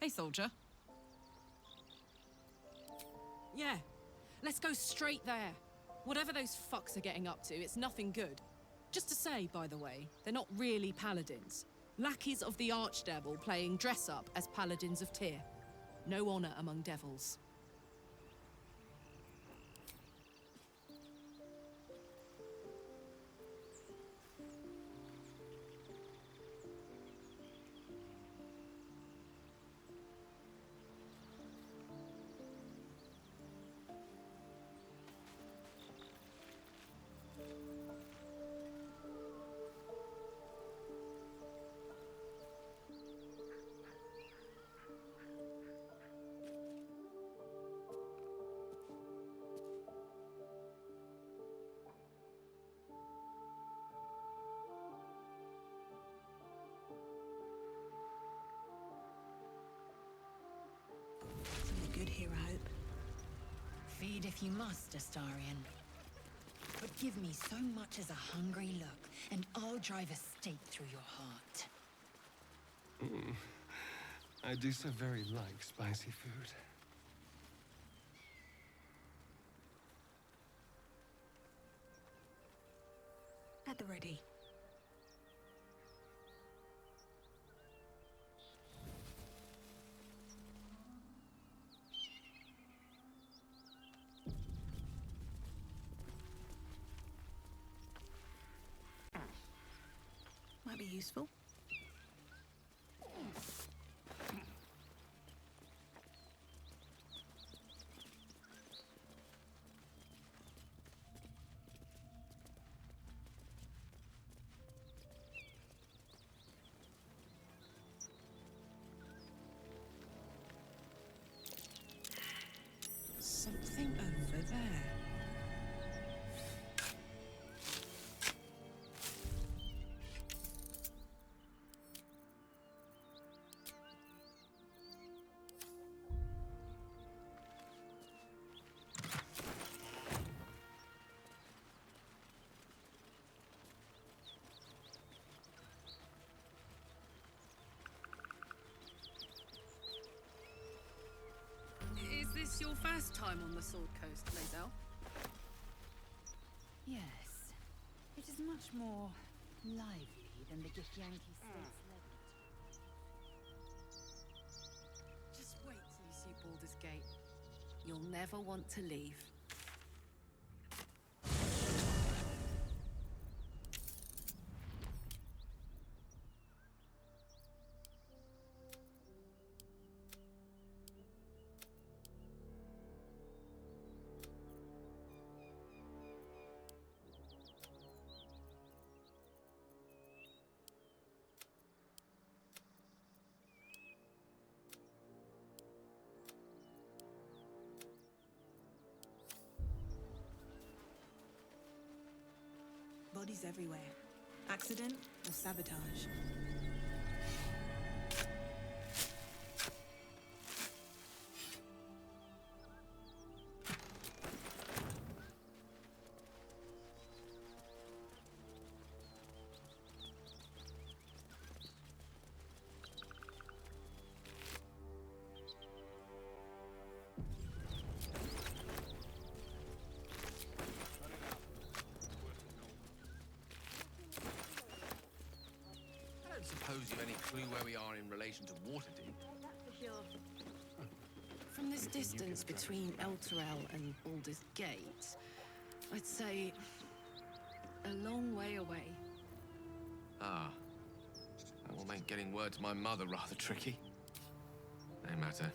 Hey, soldier. Yeah, let's go straight there. Whatever those fucks are getting up to, it's nothing good. Just to say, by the way, they're not really paladins. Lackeys of the Archdevil playing dress-up as paladins of Tyr. No honor among devils. Something good here, I hope. Feed if you must, Astarion. But give me so much as a hungry look, and I'll drive a stake through your heart. I do so very like spicy food. At the ready. Might be useful. Something over there. Is this your first time on the Sword Coast, Lae'zel? Yes. It is much more lively than the Githyanki States left. Just wait till you see Baldur's Gate. You'll never want to leave. Bodies everywhere. Accident or sabotage? I don't suppose you've any clue where we are in relation to Waterdeep. From this distance between Elturel and Baldur's Gate, I'd say a long way away. Ah. That will make getting word to my mother rather tricky. No matter.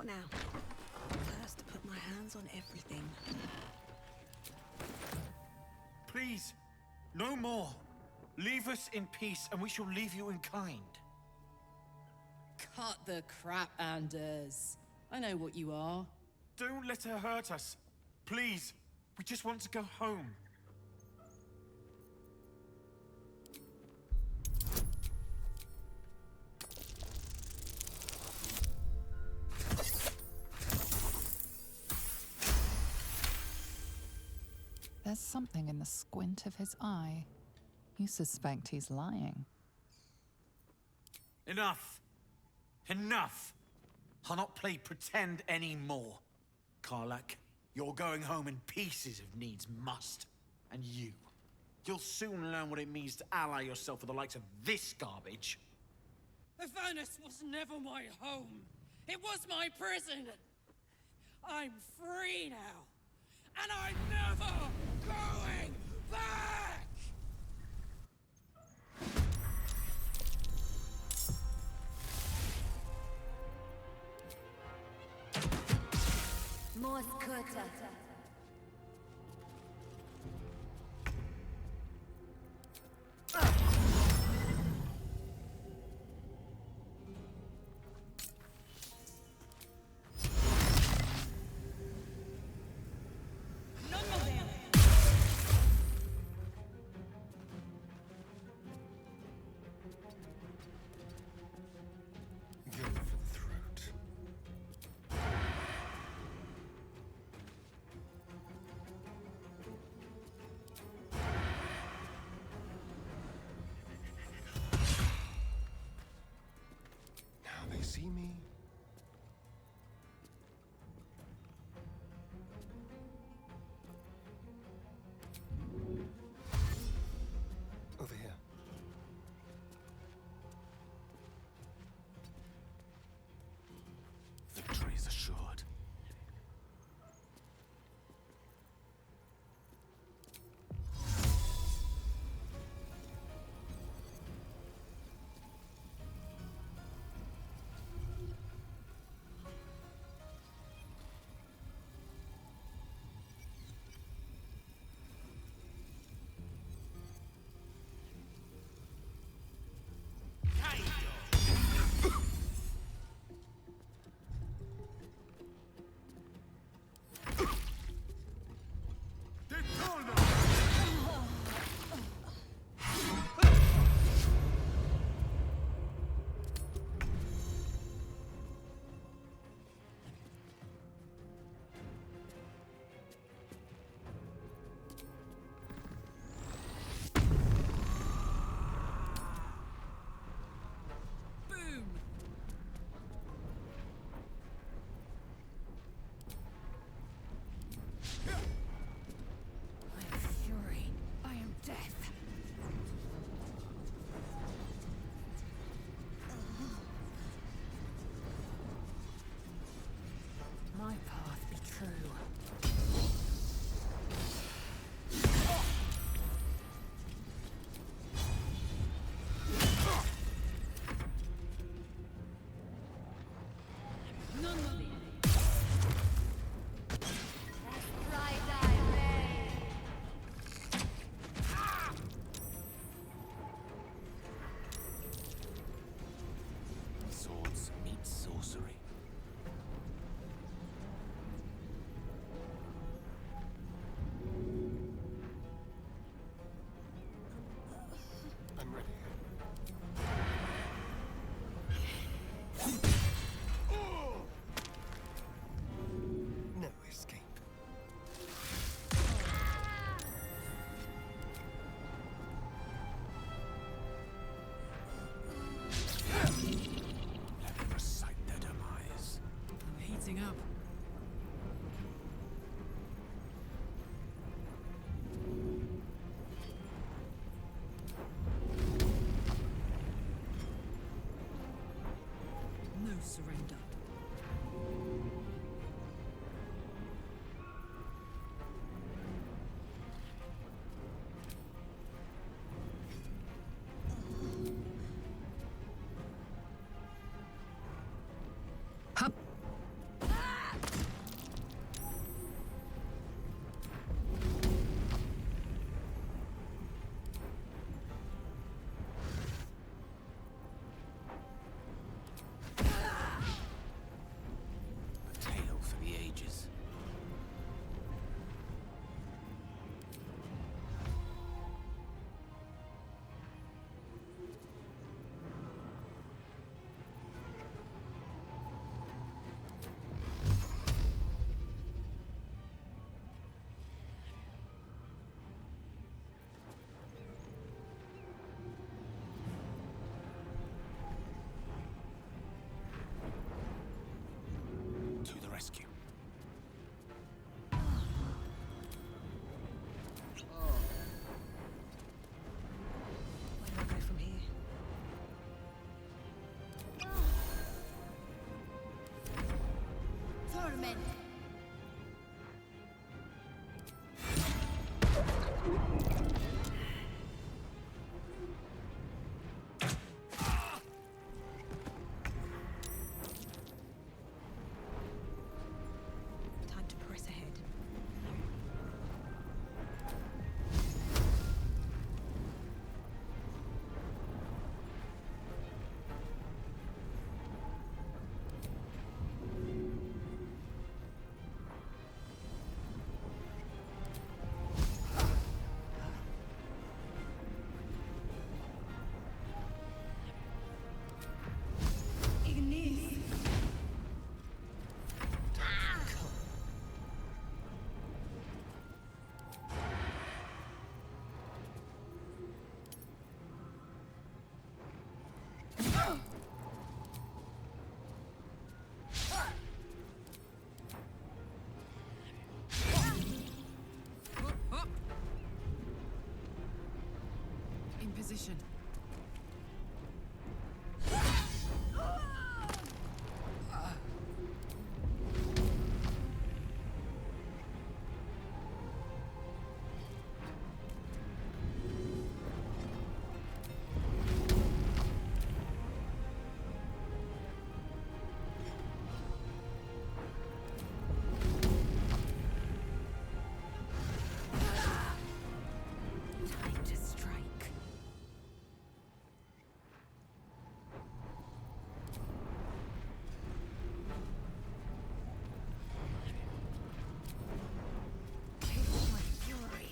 What now? First to put my hands on everything. Please, no more. Leave us in peace, and we shall leave you in kind. Cut the crap, Anders. I know what you are. Don't let her hurt us. Please, we just want to go home. There's something in the squint of his eye. You suspect he's lying. Enough. Enough. I'll not play pretend anymore. Karlak, you're going home in pieces if needs must. And you'll soon learn what it means to ally yourself with the likes of this garbage. Avernus was never my home. It was my prison. I'm free now. And I'm never going back! Moskota. Go for the throat. Now they see me. Over here. Victory is assured. Boom! I am fury. I am death. My path be true. None of these. Swords meet sorcery. I'm ready. No escape. Let me recite their demise. I'm heating up. No surrender. Hup. coming. Time to press ahead. In position. Time to strike. Taste my fury.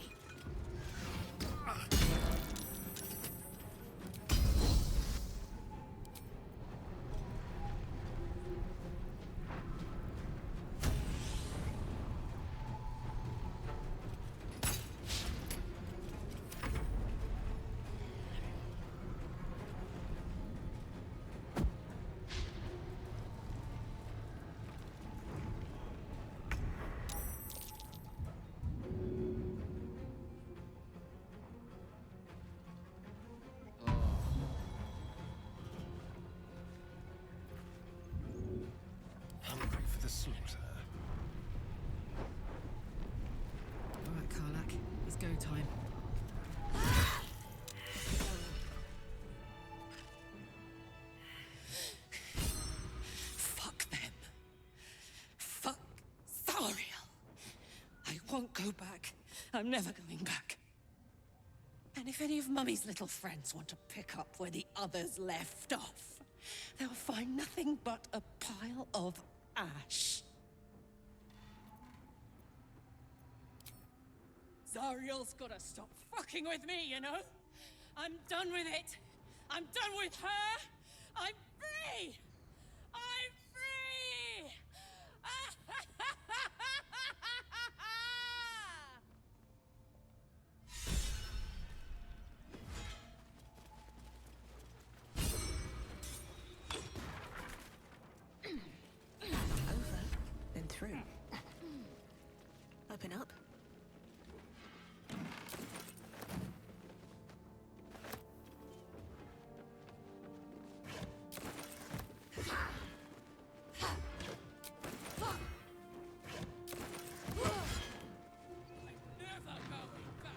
Hungry for the slaughter. All right, Karlak. It's go time. Fuck them. Fuck Zariel. I won't go back. I'm never going back. And if any of Mummy's little friends want to pick up where the others left off, they'll find nothing but a pile of ash. Zariel's gotta stop fucking with me, you know? I'm done with it. I'm done with her. I'm free. I'm free. Over, then through. Open up. Never going back.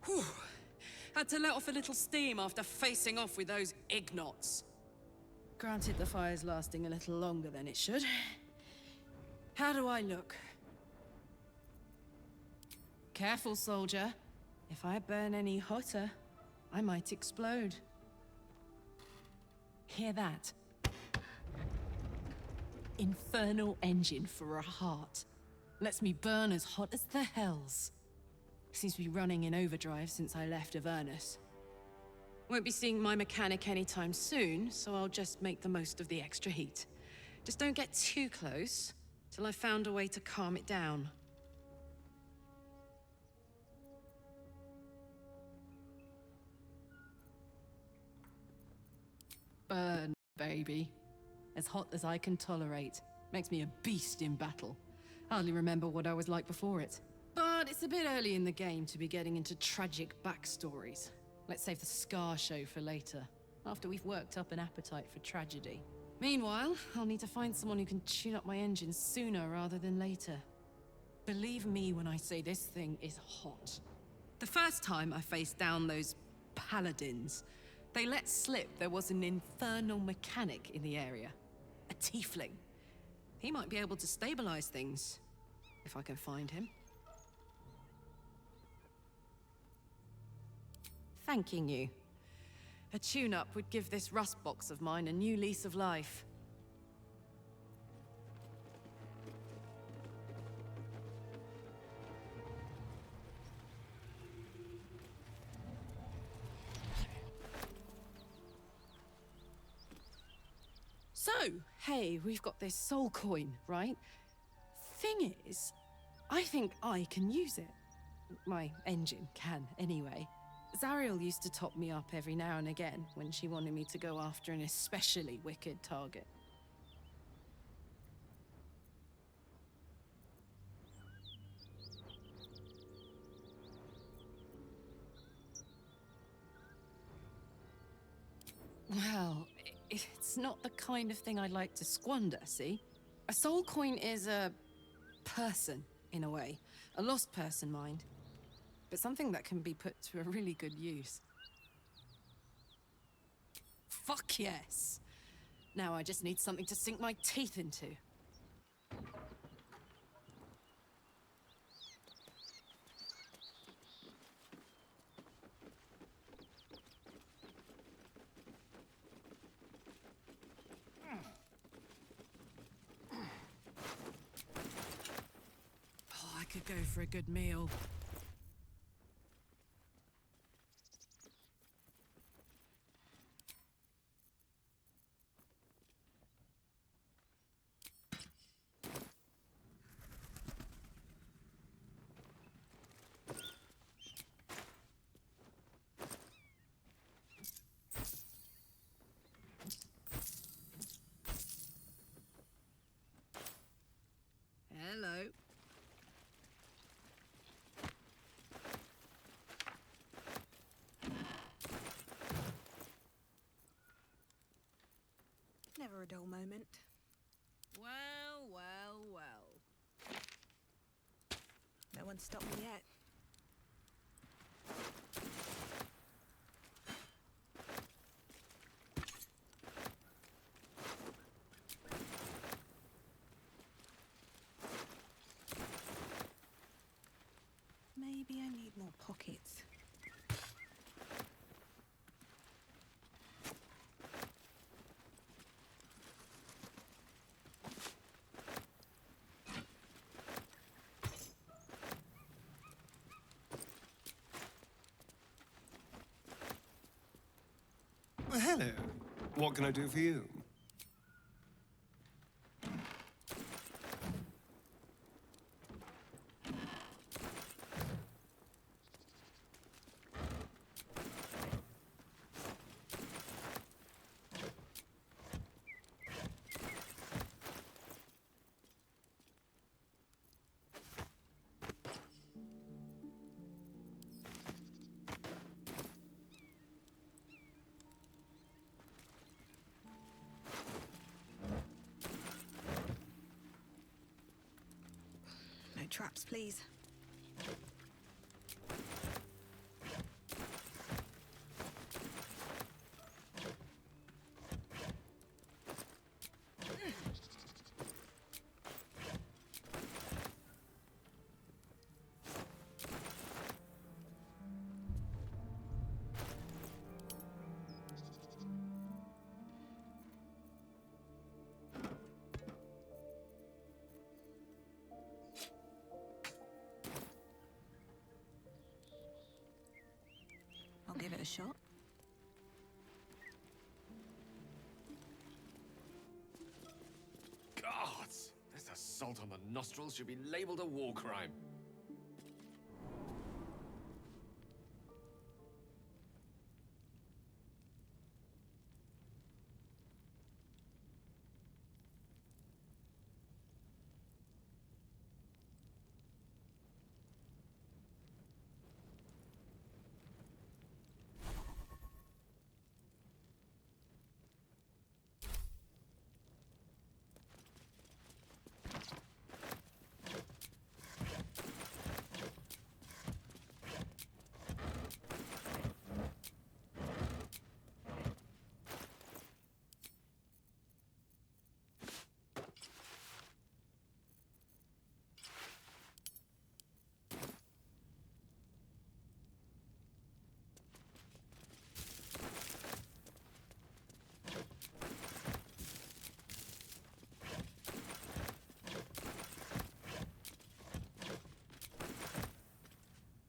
Whew. Had to let off a little steam after facing off with those ignots. Granted, the fire's lasting a little longer than it should. How do I look? Careful, soldier. If I burn any hotter, I might explode. Hear that? Infernal engine for a heart. Lets me burn as hot as the hells. Seems to be running in overdrive since I left Avernus. Won't be seeing my mechanic anytime soon, so I'll just make the most of the extra heat. Just don't get too close, till I've found a way to calm it down. Burn, baby. As hot as I can tolerate. Makes me a beast in battle. Hardly remember what I was like before it. But it's a bit early in the game to be getting into tragic backstories. Let's save the Scar show for later, after we've worked up an appetite for tragedy. Meanwhile, I'll need to find someone who can tune up my engine sooner rather than later. Believe me when I say this thing is hot. The first time I faced down those paladins, they let slip there was an infernal mechanic in the area. A tiefling. He might be able to stabilize things, if I can find him. Thanking you. A tune-up would give this rust box of mine a new lease of life. So, hey, we've got this soul coin, right? Thing is, I think I can use it. My engine can, anyway. Zariel used to top me up every now and again when she wanted me to go after an especially wicked target. Well, it's not the kind of thing I'd like to squander, see? A soul coin is a person, in a way. A lost person, mind. But something that can be put to a really good use. Fuck yes! Now I just need something to sink my teeth into. Oh, I could go for a good meal. Hello. Never a dull moment. Well, well, well. No one's stopped me yet. Maybe I need more pockets. Well, hello. What can I do for you? No traps, please. I'll give it a shot. Gods! This assault on the nostrils should be labeled a war crime.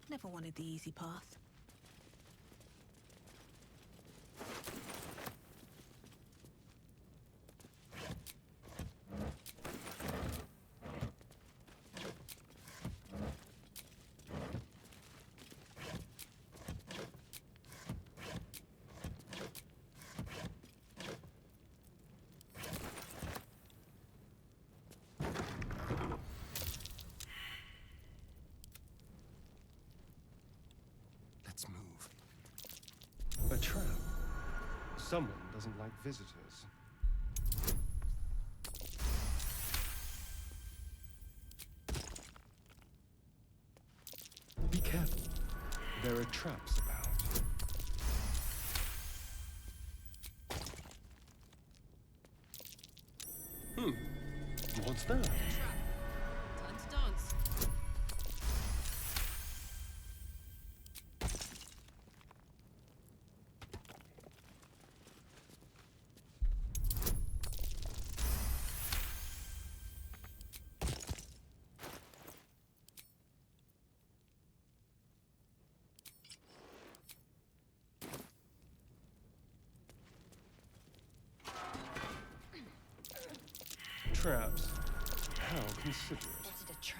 Never wanted the easy path. Let's move. A trap. Someone doesn't like visitors. Be careful. There are traps about. What's that? Trap. Time to dance. Traps. How considerate. Spotted a trap.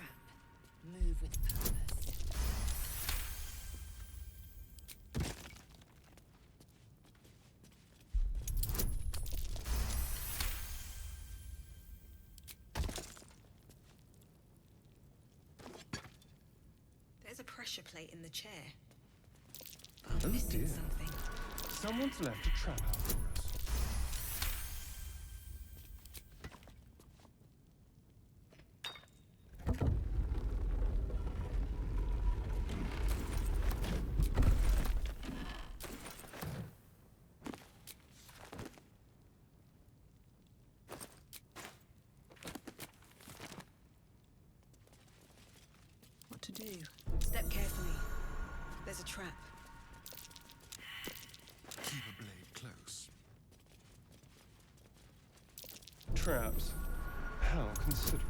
Move with purpose. There's a pressure plate in the chair. But I'm Oh missing dear. something. Someone's left a trap out for us. What to do? Step carefully. There's a trap. Keep a blade close. Traps. How considerate.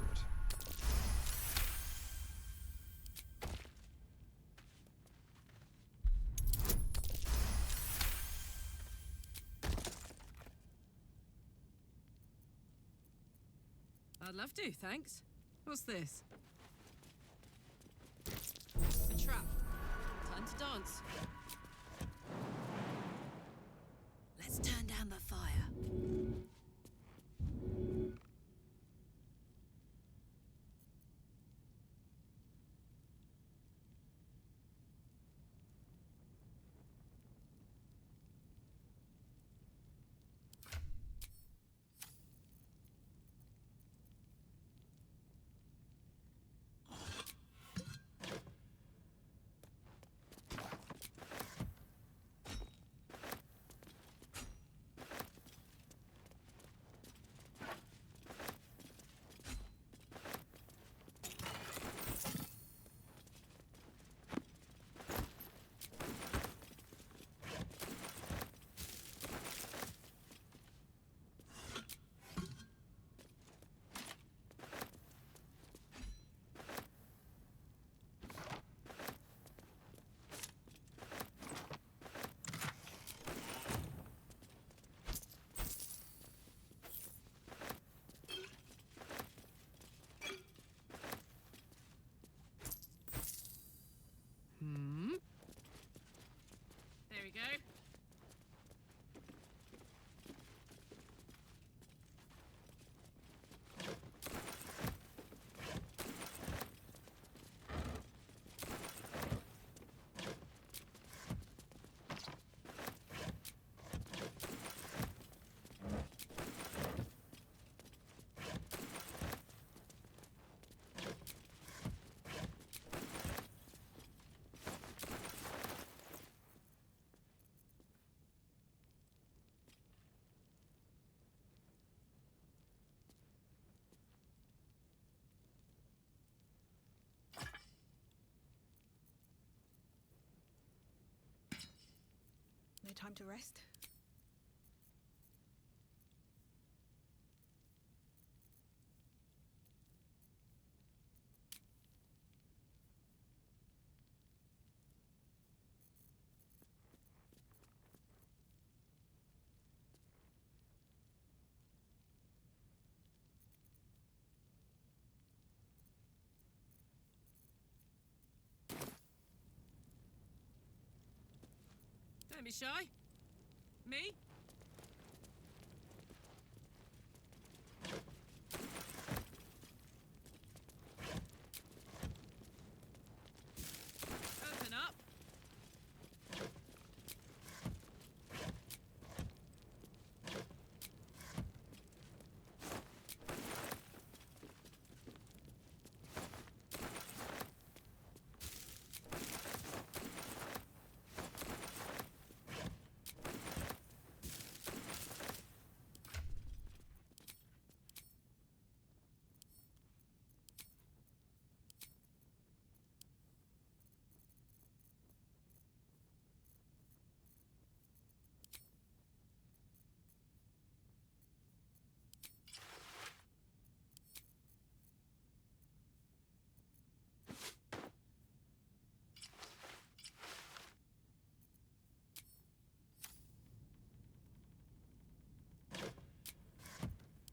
I'd love to, thanks. What's this? A trap. Time to dance. Let's turn down the fire. time to rest? Don't be shy. Me? Open up.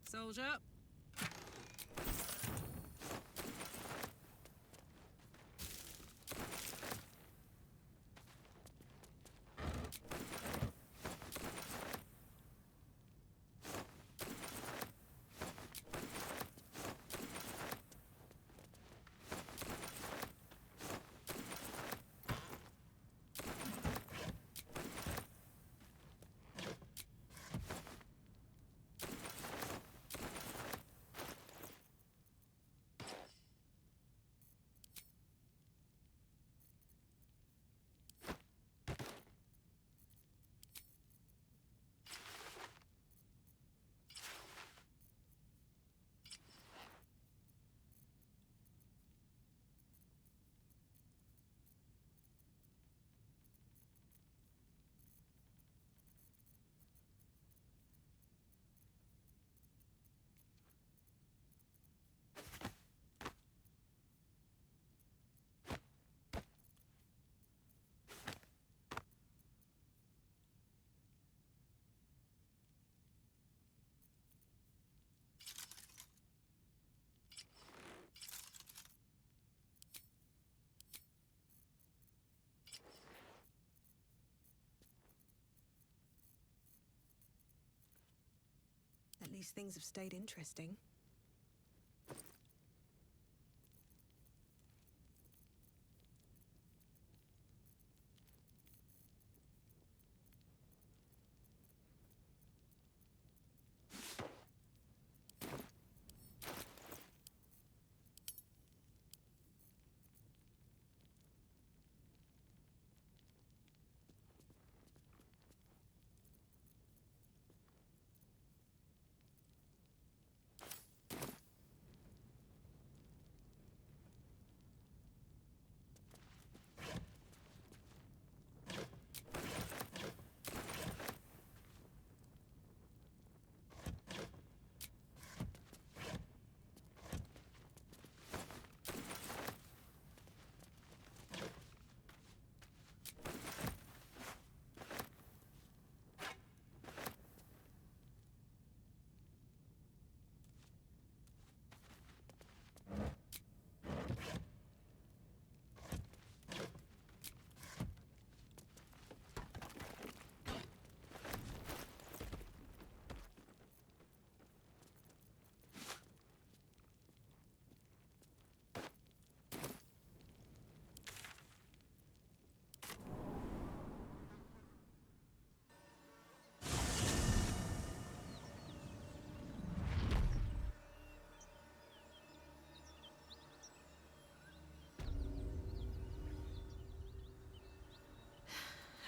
Soldier. At least things have stayed interesting.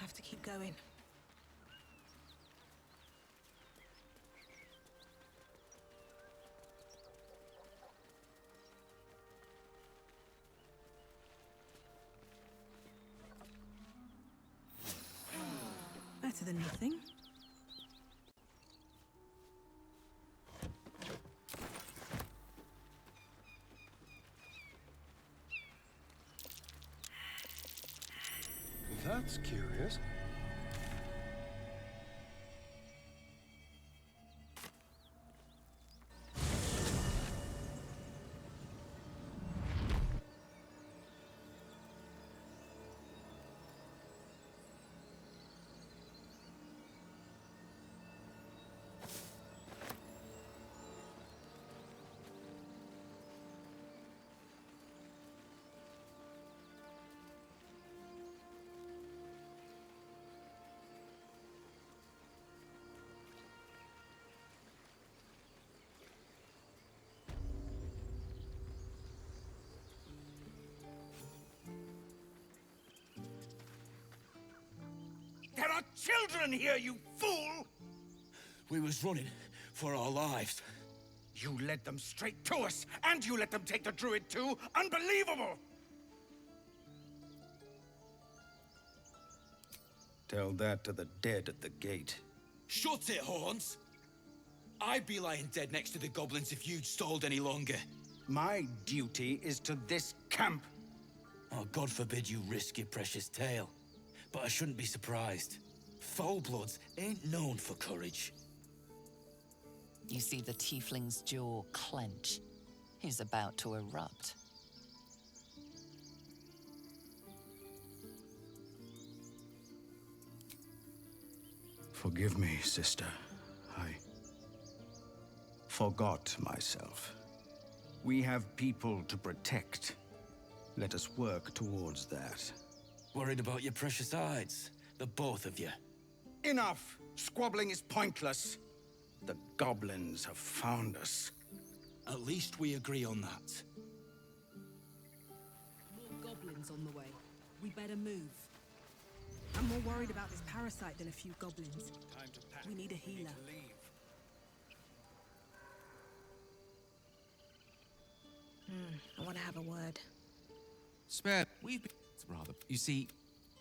Have to keep going. Better than nothing. That's curious. There are children here, you fool! We was running for our lives. You led them straight to us, and you let them take the druid too? Unbelievable! Tell that to the dead at the gate. Shut it, Horns! I'd be lying dead next to the goblins if you'd stalled any longer. My duty is to this camp. Oh, God forbid you risk your precious tail. But I shouldn't be surprised. Foulbloods ain't known for courage. You see the tiefling's jaw clench. He's about to erupt. Forgive me, sister. I forgot myself. We have people to protect. Let us work towards that. Worried about your precious hides? The both of you. Enough! Squabbling is pointless. The goblins have found us. At least we agree on that. More goblins on the way. We better move. I'm more worried about this parasite than a few goblins. Time to pack. We need a healer. I want to have a word. Spare. We've been... Rather. You see,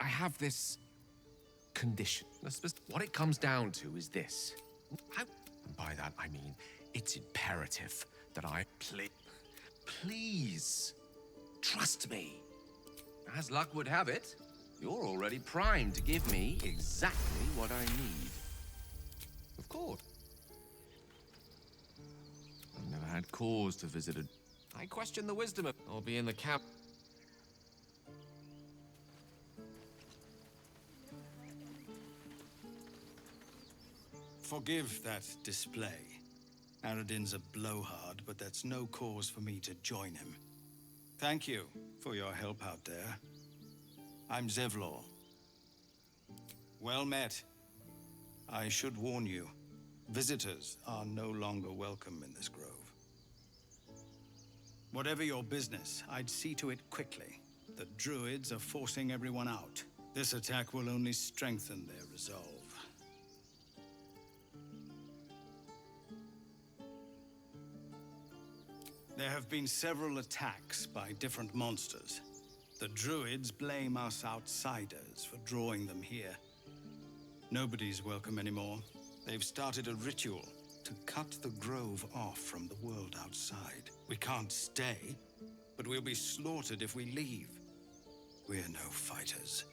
I have this... condition. What it comes down to is this. And by that, I mean, it's imperative that I... Please. Trust me. As luck would have it, you're already primed to give me exactly what I need. Of course. I've never had cause to visit a... I question the wisdom of... I'll be in the camp... Forgive that display. Aradin's a blowhard, but that's no cause for me to join him. Thank you for your help out there. I'm Zevlor. Well met. I should warn you, visitors are no longer welcome in this grove. Whatever your business, I'd see to it quickly. The druids are forcing everyone out. This attack will only strengthen their resolve. There have been several attacks by different monsters. The druids blame us outsiders for drawing them here. Nobody's welcome anymore. They've started a ritual to cut the grove off from the world outside. We can't stay, but we'll be slaughtered if we leave. We're no fighters.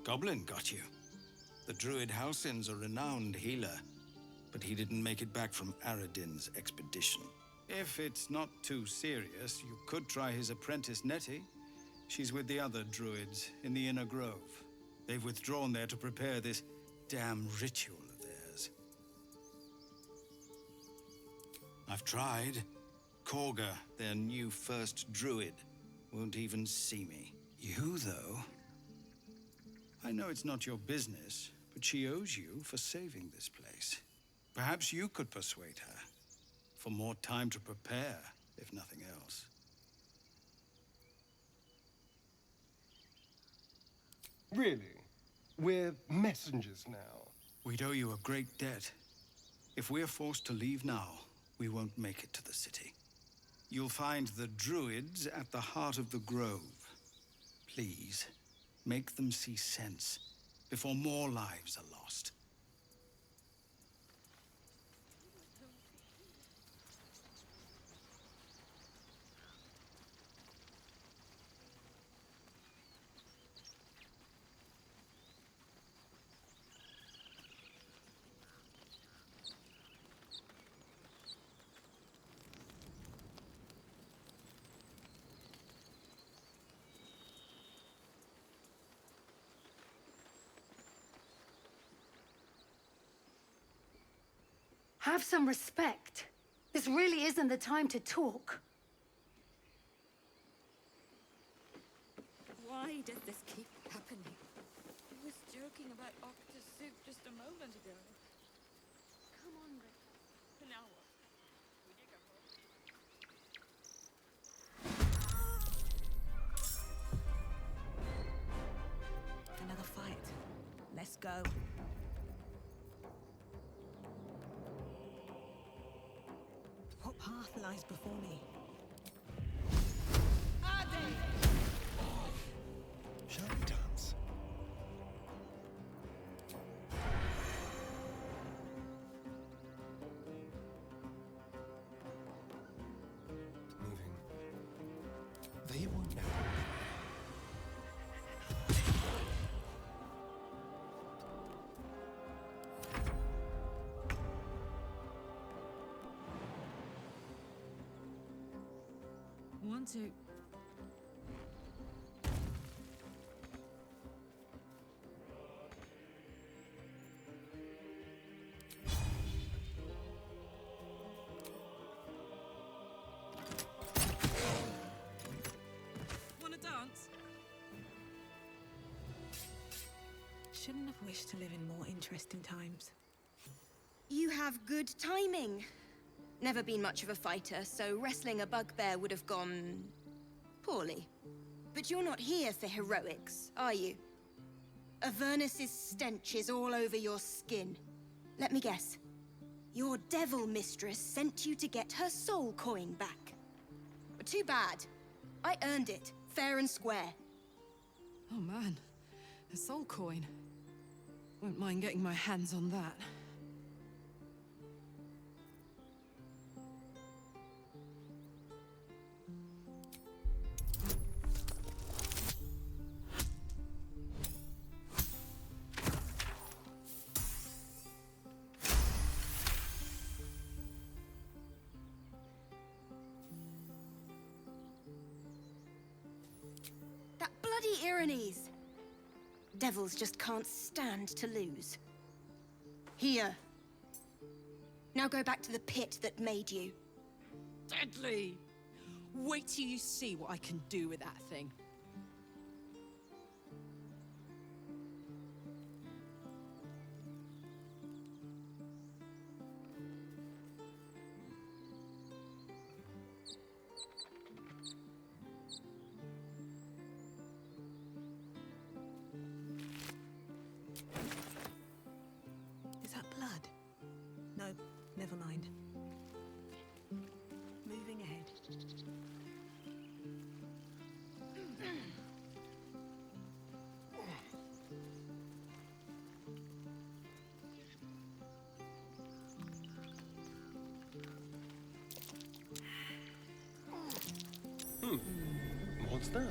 Goblin got you. The druid Halsin's a renowned healer, but he didn't make it back from Aradin's expedition. If it's not too serious, you could try his apprentice Nettie. She's with the other druids in the inner grove. They've withdrawn there to prepare this damn ritual of theirs. I've tried. Korga, their new first druid, won't even see me. You, though? I know it's not your business, but she owes you for saving this place. Perhaps you could persuade her. For more time to prepare, if nothing else. Really? We're messengers now. We'd owe you a great debt. If we're forced to leave now, we won't make it to the city. You'll find the druids at the heart of the grove. Please, make them see sense before more lives are lost. Have some respect. This really isn't the time to talk. Why does this keep happening? I was joking about octopus soup just a moment ago. Come on, Rick. Now what? We did go home. Another fight. Let's go. What path lies before me? Shall we dance? Moving. They won't know. One, two. Wanna dance? Shouldn't have wished to live in more interesting times. You have good timing. Never been much of a fighter, so wrestling a bugbear would have gone poorly. But you're not here for heroics, are you? Avernus's stench is all over your skin. Let me guess. Your devil mistress sent you to get her soul coin back. But too bad. I earned it, fair and square. Oh man, a soul coin. Won't mind getting my hands on that. That bloody Irenes! Devils just can't stand to lose. Here. Now go back to the pit that made you. Deadly! Wait till you see what I can do with that thing. Is that blood? No, never mind. Moving ahead. What's that?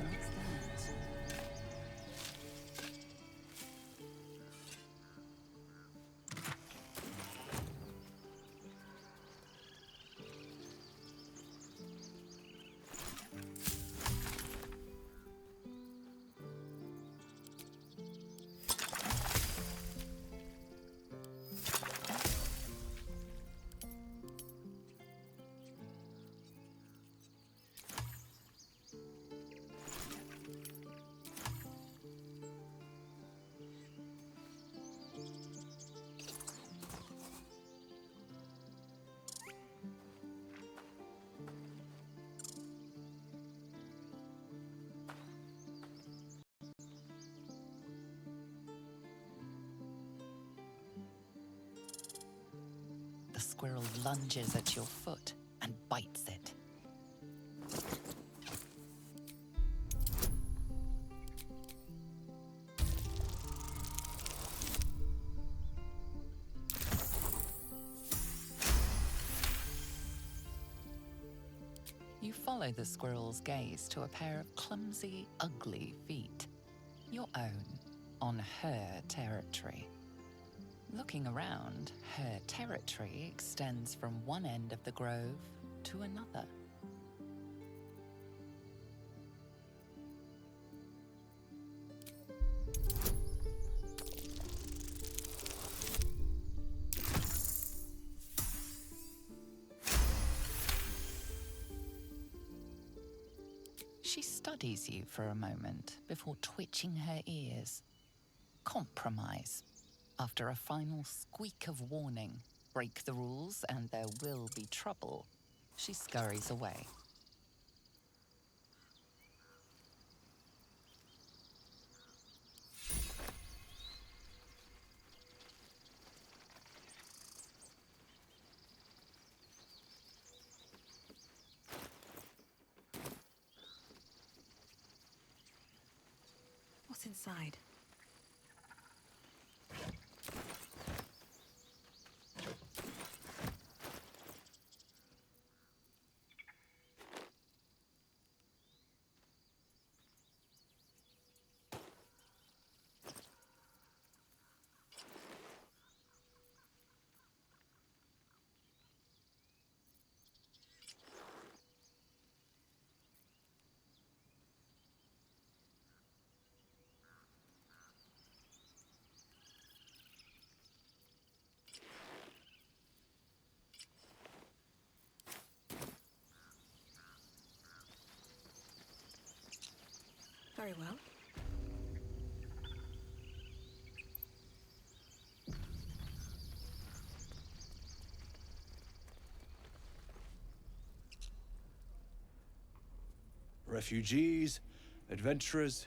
The squirrel lunges at your foot and bites it. You follow the squirrel's gaze to a pair of clumsy, ugly feet. Your own, on her territory. Looking around, her territory extends from one end of the grove to another. She studies you for a moment before twitching her ears. Compromise. After a final squeak of warning, break the rules and there will be trouble, she scurries away. What's inside? Very well. Refugees, adventurers,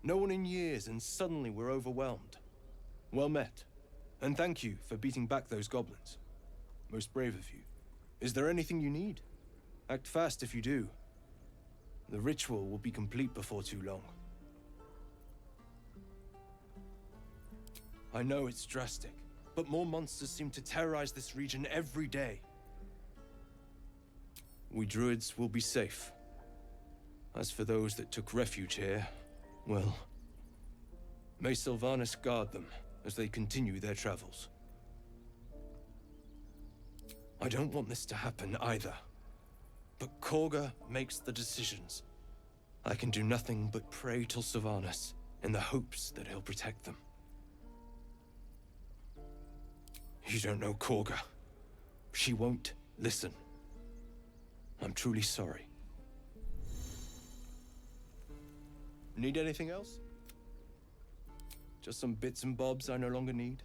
no one in years, and suddenly we're overwhelmed. Well met, and thank you for beating back those goblins. Most brave of you. Is there anything you need? Act fast if you do. The ritual will be complete before too long. I know it's drastic, but more monsters seem to terrorize this region every day. We druids will be safe. As for those that took refuge here, well, may Sylvanas guard them as they continue their travels. I don't want this to happen either. But Korga makes the decisions. I can do nothing but pray to Sylvanas in the hopes that he'll protect them. You don't know Korga. She won't listen. I'm truly sorry. Need anything else? Just some bits and bobs I no longer need?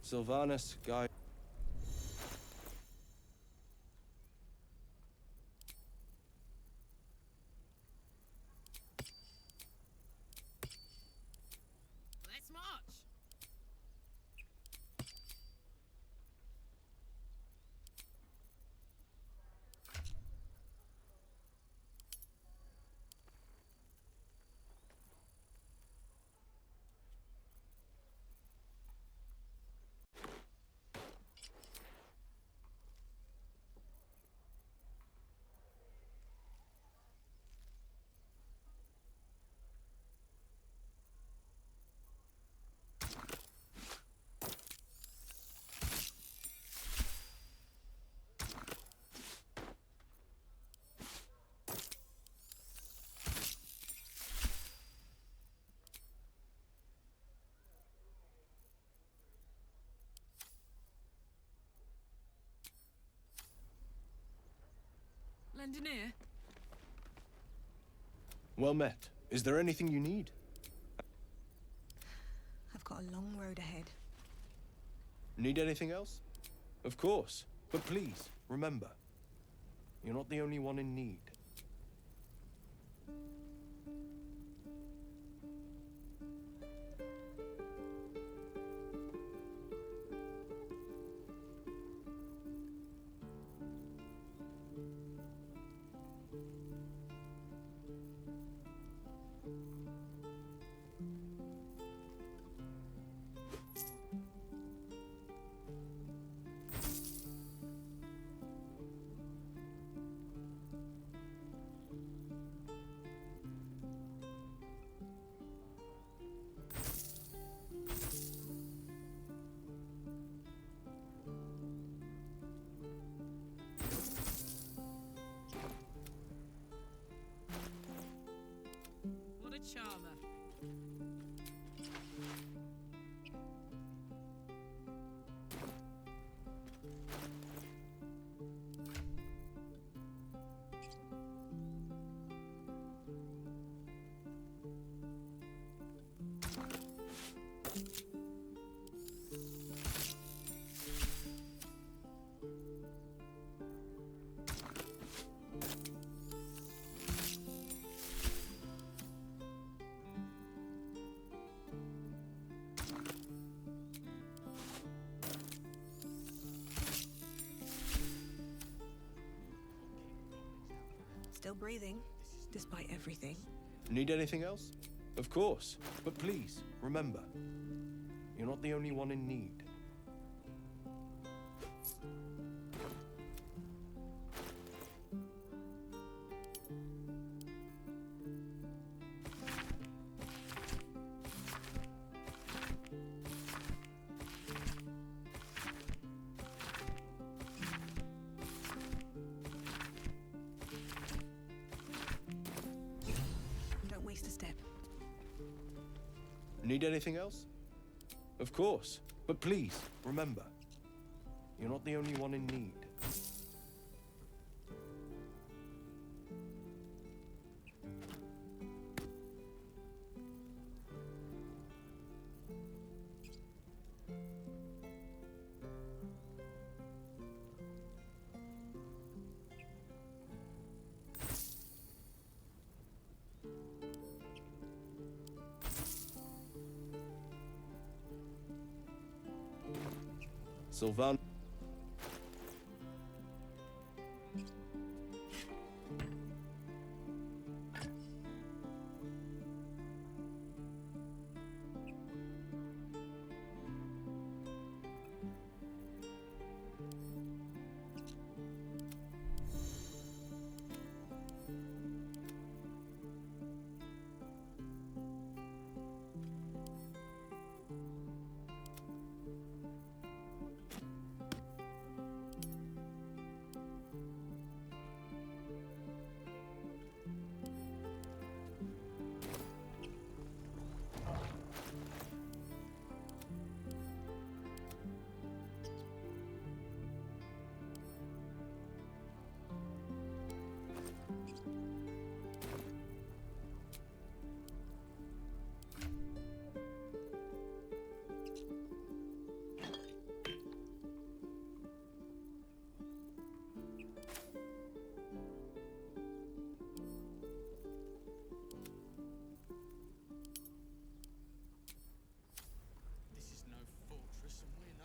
Sylvanas, Guy. Let's march! Lend an ear? Well met. Is there anything you need? I've got a long road ahead. Need anything else? Of course. But please, remember, you're not the only one in need. What a charmer. Still breathing, despite everything. Need anything else? Of course. But please, remember, you're not the only one in need. Don't waste a step. Need anything else? Of course. But please, remember, you're not the only one in need. Sylvan.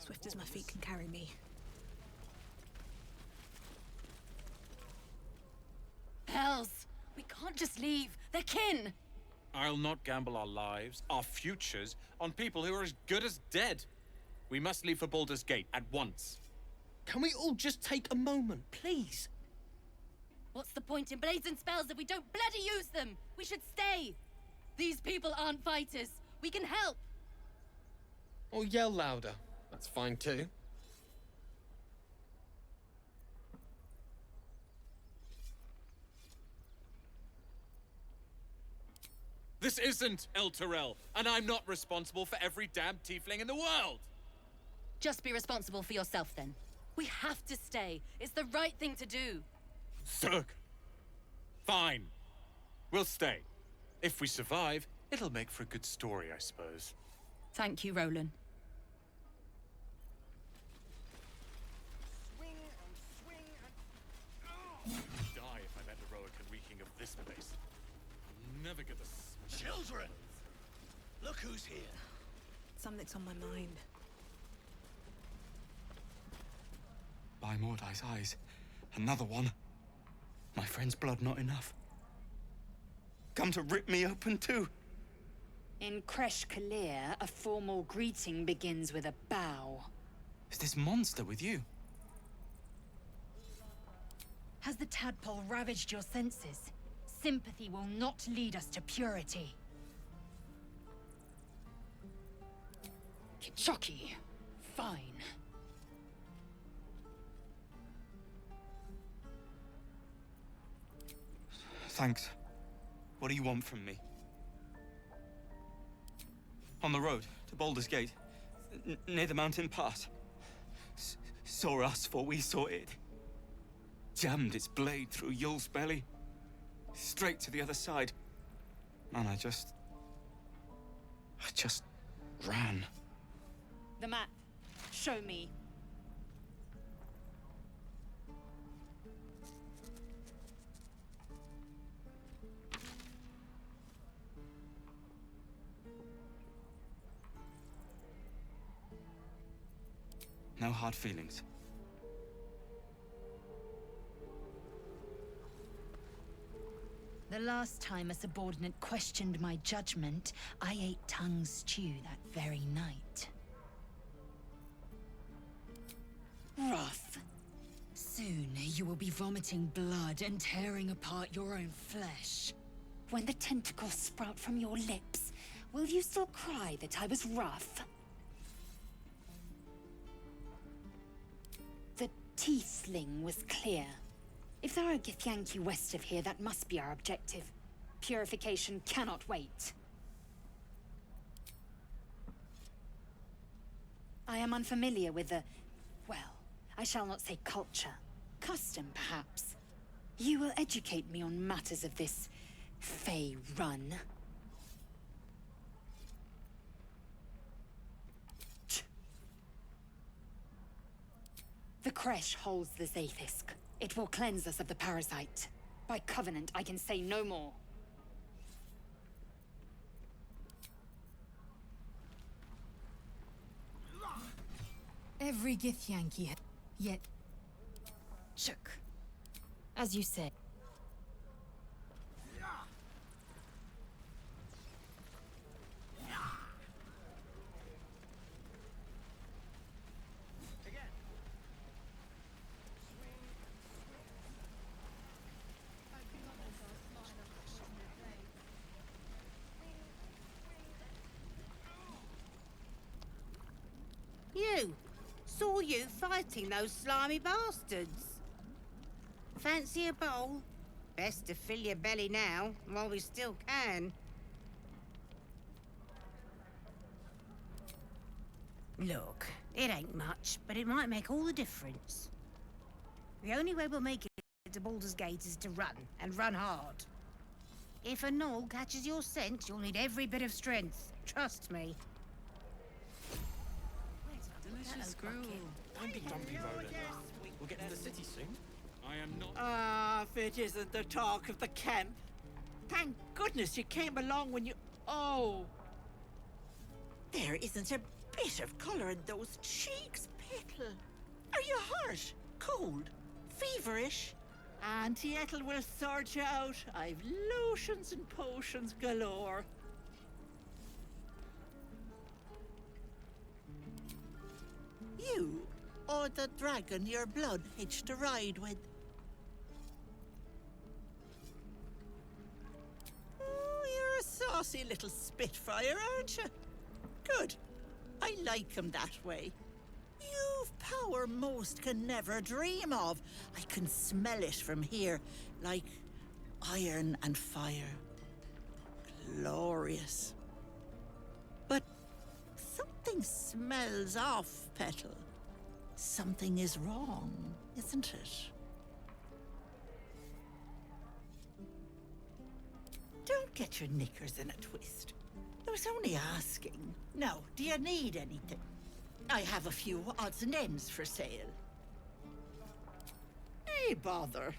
Swift as my feet can carry me. Hells! We can't just leave. They're kin! I'll not gamble our lives, our futures, on people who are as good as dead. We must leave for Baldur's Gate at once. Can we all just take a moment, please? What's the point in blazing spells if we don't bloody use them? We should stay! These people aren't fighters. We can help! Or yell louder. That's fine too. This isn't El Terrell, and I'm not responsible for every damn tiefling in the world! Just be responsible for yourself, then. We have to stay. It's the right thing to do. Zerg! Fine. We'll stay. If we survive, it'll make for a good story, I suppose. Thank you, Roland. Die if I met heroic and reeking of this place. I'll never get the Children! Look who's here. Something's on my mind. By Mordai's eyes, another one. My friend's blood not enough. Come to rip me open too. In Kresh Kalir, a formal greeting begins with a bow. Is this monster with you? Has the tadpole ravaged your senses? Sympathy will not lead us to purity. Kichoki. Fine. Thanks. What do you want from me? On the road to Baldur's Gate, near the mountain pass. Saw us, for we saw it. Jammed its blade through Yul's belly. Straight to the other side. Man, I just ran. The map. Show me. No hard feelings. The last time a subordinate questioned my judgment, I ate tongue stew that very night. Rough. Soon you will be vomiting blood and tearing apart your own flesh. When the tentacles sprout from your lips, will you still cry that I was rough? The tiefling was clear. If there are Githyanki west of here, that must be our objective. Purification cannot wait. I am unfamiliar with the... well, I shall not say culture. Custom, perhaps. You will educate me on matters of this... Fey run. The Kresh holds the Zaithisk. It will cleanse us of the parasite. By covenant, I can say no more. Every Githyanki yet... Shook. As you say. You! Saw you fighting those slimy bastards. Fancy a bowl? Best to fill your belly now, while we still can. Look, it ain't much, but it might make all the difference. The only way we'll make it to Baldur's Gate is to run, and run hard. If a gnoll catches your scent, you'll need every bit of strength. Trust me. Delicious gruel. Don't be grumpy, Roland. We'll get to the city soon. I am not... Ah, if it isn't the talk of the camp. Thank goodness you came along when you... Oh! There There isn't a bit of colour in those cheeks, Petal. Are you hurt? Cold? Feverish? Auntie Ethel will sort you out. I've lotions and potions galore. You, or the dragon your blood hitched a ride with? Oh, you're a saucy little spitfire, aren't you? Good. I like him that way. You've power most can never dream of. I can smell it from here, like iron and fire. Glorious. But something smells off, Petal. Something is wrong, isn't it? Don't get your knickers in a twist. I was only asking. Now, do you need anything? I have a few odds and ends for sale. Hey, bother.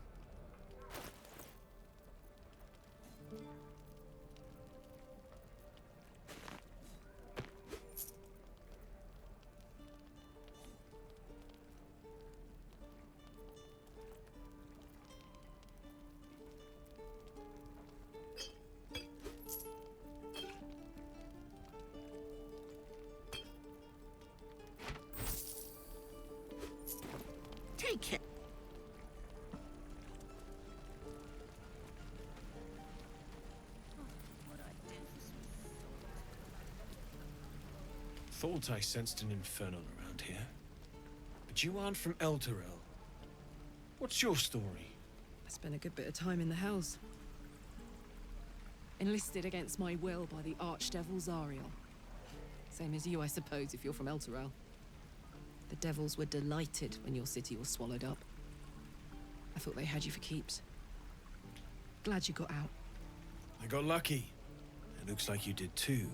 Take care. Thought I sensed an infernal around here. But you aren't from Elturel. What's your story? I spent a good bit of time in the Hells. Enlisted against my will by the Archdevil Zariel. Same as you, I suppose, if you're from Elturel. The devils were delighted when your city was swallowed up. I thought they had you for keeps. Glad you got out. I got lucky. It looks like you did too.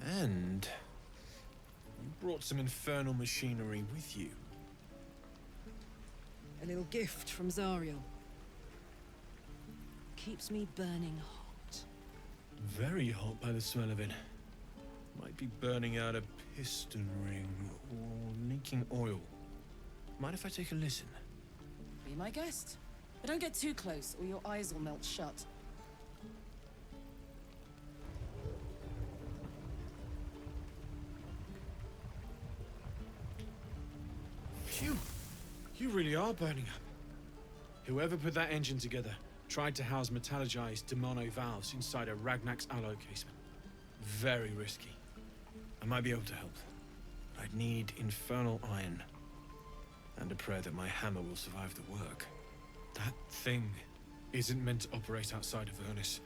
And you brought some infernal machinery with you. A little gift from Zariel. Keeps me burning hot. Very hot by the smell of it. Might be burning out a piston ring or leaking oil. Mind if I take a listen? Be my guest. But don't get too close or your eyes will melt shut. Phew! You really are burning up. Whoever put that engine together tried to house metallurgized demono valves inside a Ragnak's alloy casement. Very risky. I might be able to help. I'd need infernal iron. And a prayer that my hammer will survive the work. That thing isn't meant to operate outside of Ernest.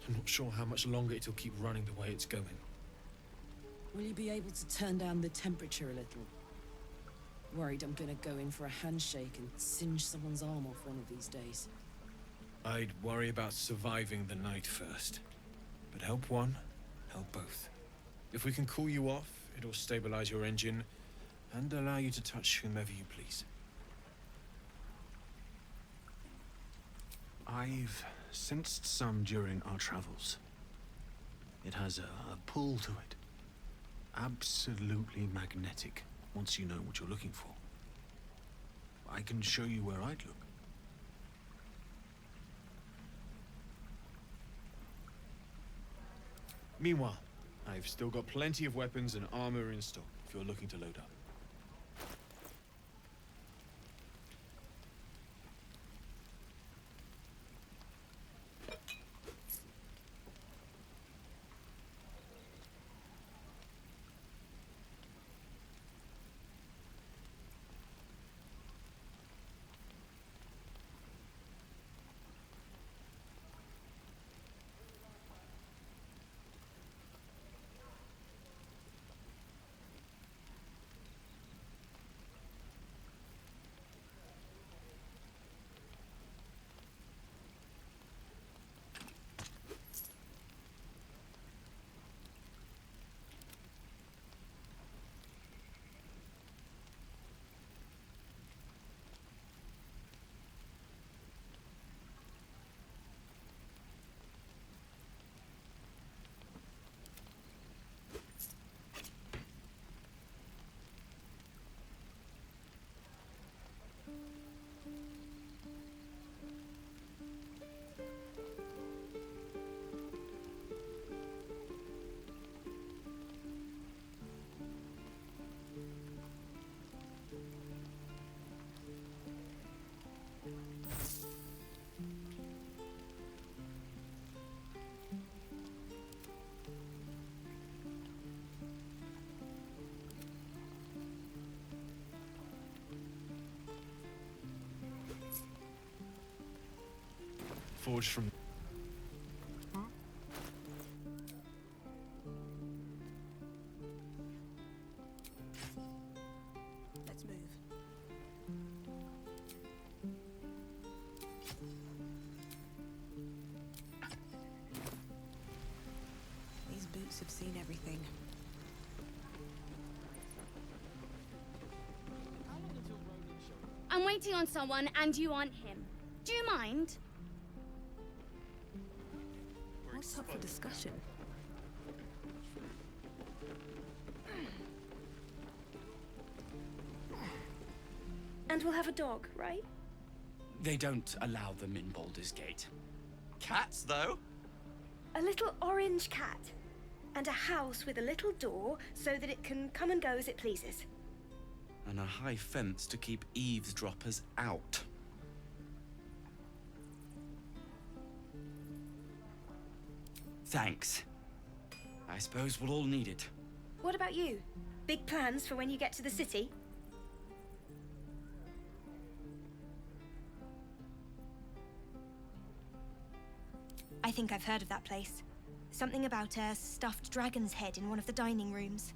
I'm not sure how much longer it'll keep running the way it's going. Will you be able to turn down the temperature a little? Worried I'm gonna go in for a handshake and singe someone's arm off one of these days. I'd worry about surviving the night first. But help one, help both. If we can cool you off, it'll stabilize your engine and allow you to touch whomever you please. I've sensed some during our travels. It has a pull to it. Absolutely magnetic, once you know what you're looking for. I can show you where I'd look. Meanwhile, I've still got plenty of weapons and armor in stock if you're looking to load up. forged from... Let's move. These boots have seen everything. I'm waiting on someone and you aren't him. Do you mind? What's up for discussion? And we'll have a dog, right? They don't allow them in Baldur's Gate. Cats, though? A little orange cat. And a house with a little door so that it can come and go as it pleases. And a high fence to keep eavesdroppers out. Thanks. I suppose we'll all need it. What about you? Big plans for when you get to the city? I think I've heard of that place. Something about a stuffed dragon's head in one of the dining rooms.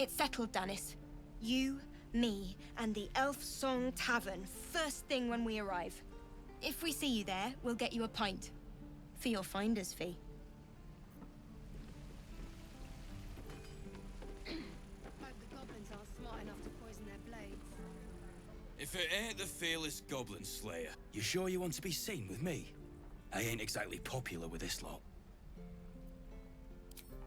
It's settled, Danis. You, me, and the Elf Song Tavern, first thing when we arrive. If we see you there, we'll get you a pint. For your finder's fee. Hope the goblins aren't smart enough to poison their blades. If it ain't the fearless goblin slayer, you sure you want to be seen with me? I ain't exactly popular with this lot.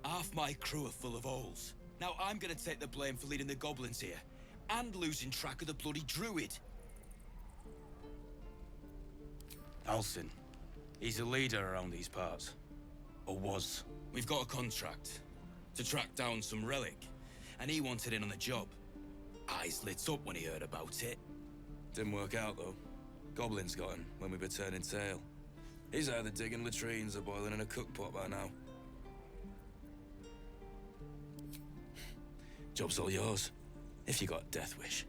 Half my crew are full of holes. Now I'm gonna take the blame for leading the goblins here, and losing track of the bloody druid. Alcin. He's a leader around these parts. Or was. We've got a contract to track down some relic, and he wanted in on the job. Eyes lit up when he heard about it. Didn't work out, though. Goblins got him when we were turning tail. He's either digging latrines or boiling in a cookpot by now. Job's all yours, if you got a death wish.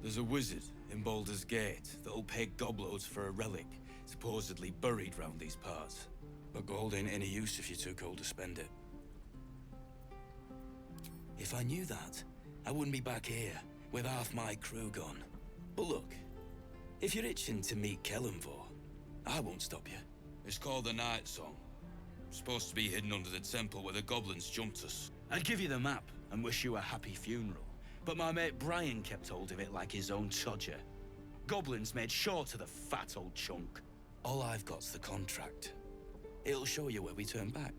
There's a wizard in Baldur's Gate that'll pay gobloads for a relic, supposedly buried round these parts. But gold ain't any use if you're too cold to spend it. If I knew that, I wouldn't be back here, with half my crew gone. But look, if you're itching to meet Kellenvor, I won't stop you. It's called the Night Song. Supposed to be hidden under the temple where the goblins jumped us. I'd give you the map and wish you a happy funeral, but my mate Brian kept hold of it like his own todger. Goblins made sure to the fat old chunk. All I've got's the contract. It'll show you where we turn back,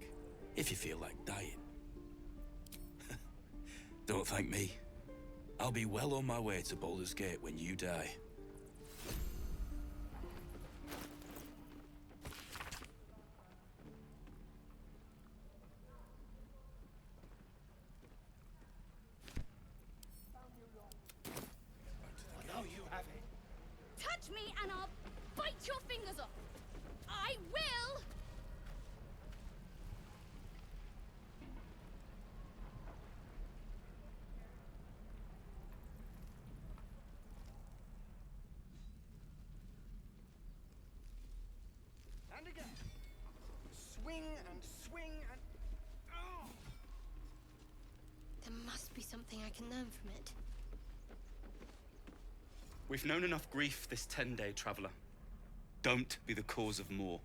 if you feel like dying. Don't thank me. I'll be well on my way to Baldur's Gate when you die. Touch me and I'll bite your fingers off. I will! And again. Swing and swing and... Oh! There must be something I can learn from it. We've known enough grief this 10-day traveler. Don't be the cause of more.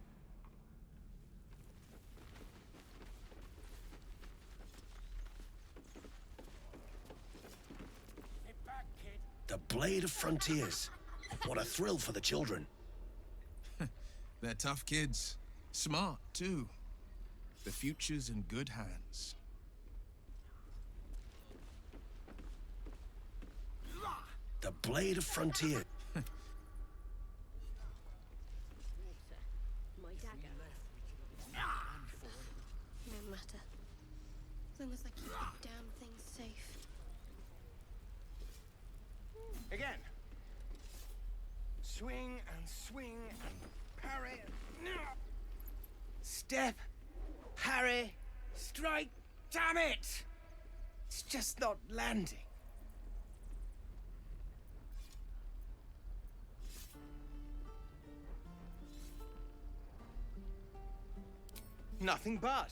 The Blade of Frontiers. What a thrill for the children. They're tough kids. Smart, too. The future's in good hands. The Blade of Frontier. My dagger. No matter. As long as I keep the damn thing safe. Again. Swing and swing and parry. Step, parry, strike. Damn it! It's just not landing. Nothing but.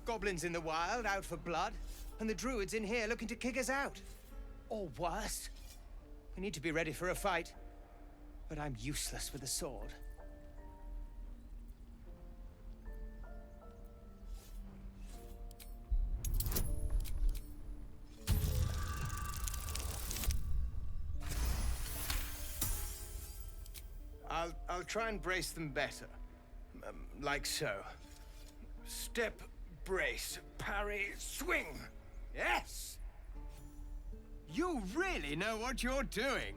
Goblins in the wild, out for blood, and the druids in here looking to kick us out. Or worse. We need to be ready for a fight. But I'm useless with a sword. I'll try and brace them better. Like so. Step, brace, parry, swing. Yes! You really know what you're doing.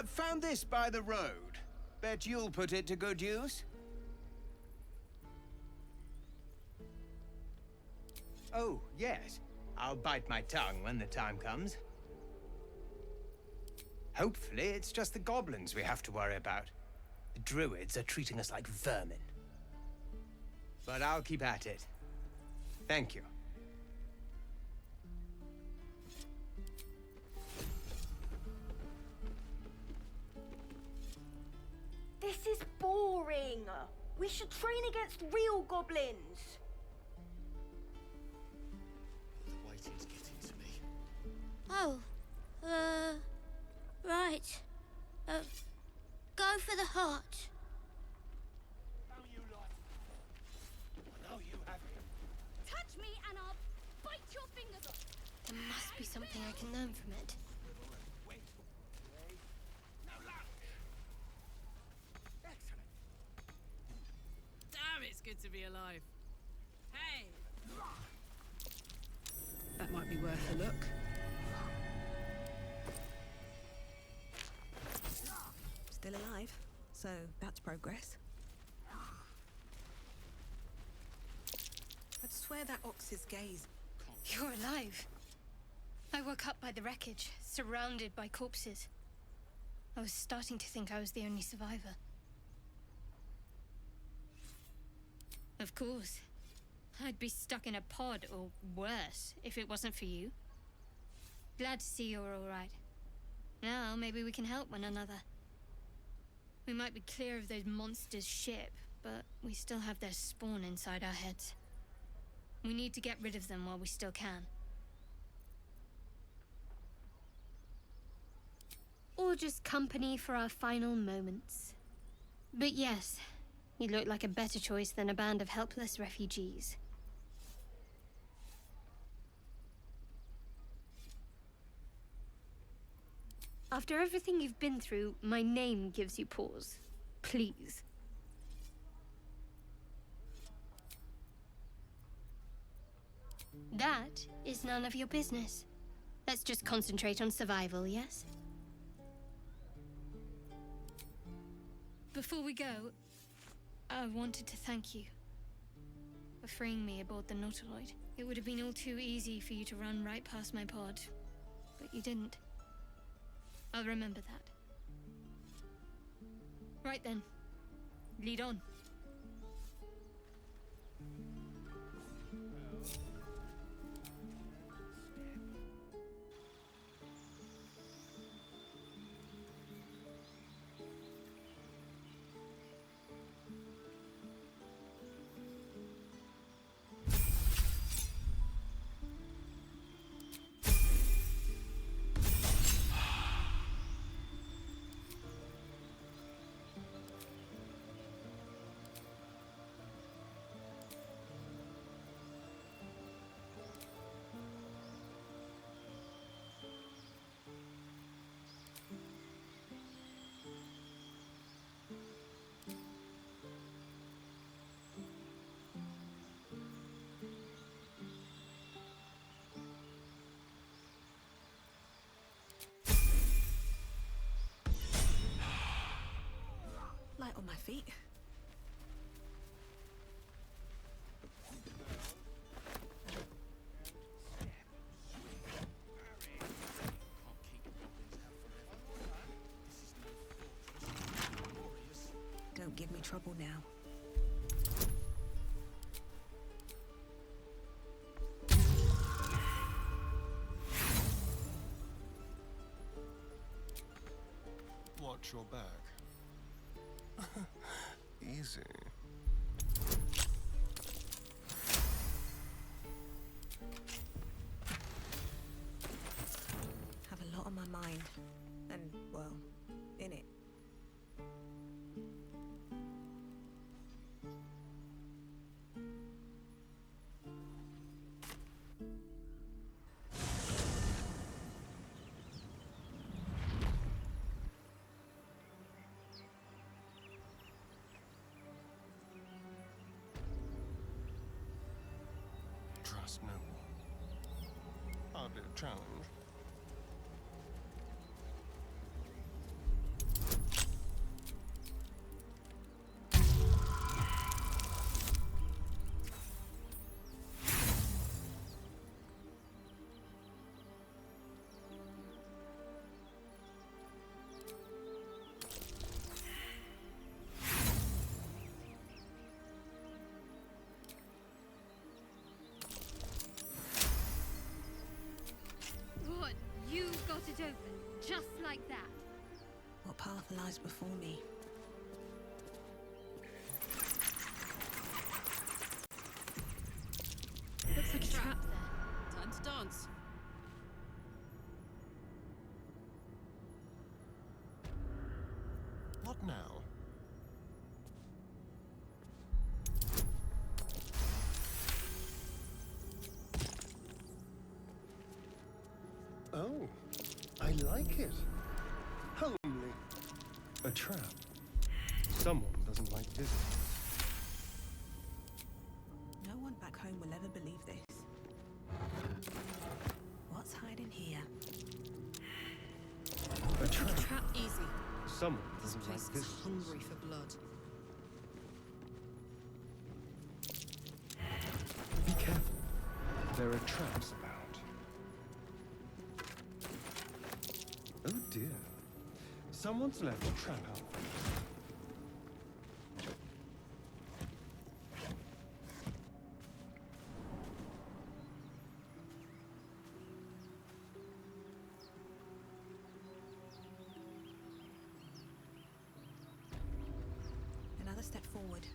Found this by the road. Bet you'll put it to good use. Oh, yes. I'll bite my tongue when the time comes. Hopefully, it's just the goblins we have to worry about. The druids are treating us like vermin. But I'll keep at it. Thank you. This is boring. We should train against real goblins. The waiting's getting to me. Oh, right. Go for the heart. Touch me and I'll bite your fingers off. There must be something I can learn from it. Damn, it's good to be alive. Hey! That might be worth a look. Still alive, so that's progress. I'd swear that ox's gaze. You're alive. I woke up by the wreckage, surrounded by corpses. I was starting to think I was the only survivor. Of course. I'd be stuck in a pod, or worse, if it wasn't for you. Glad to see you're all right. Now, maybe we can help one another. We might be clear of those monsters' ship, but we still have their spawn inside our heads. We need to get rid of them while we still can. Or just company for our final moments. But yes, you look like a better choice than a band of helpless refugees. After everything you've been through, my name gives you pause. Please. That is none of your business. Let's just concentrate on survival, yes? Before we go, I wanted to thank you for freeing me aboard the Nautiloid. It would have been all too easy for you to run right past my pod, but you didn't. I'll remember that. Right then, lead on. Light on my feet. Don't give me trouble now. Watch your back. Easy. And, well, in it. Trust no one. Hardly a challenge. What? You got it open, just like that? What path lies before me? Looks like a trap there. Time to dance. What now? Oh, I like it. Homely. A trap. Someone doesn't like visitors. No one back home will ever believe this. What's hiding here? A trap. Trap easy. Someone This doesn't like place is visitors. hungry for blood. Be careful. There are traps about. Oh dear. Someone's left a trap out. Another step forward.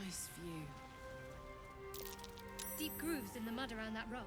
Nice view. Deep grooves in the mud around that rock.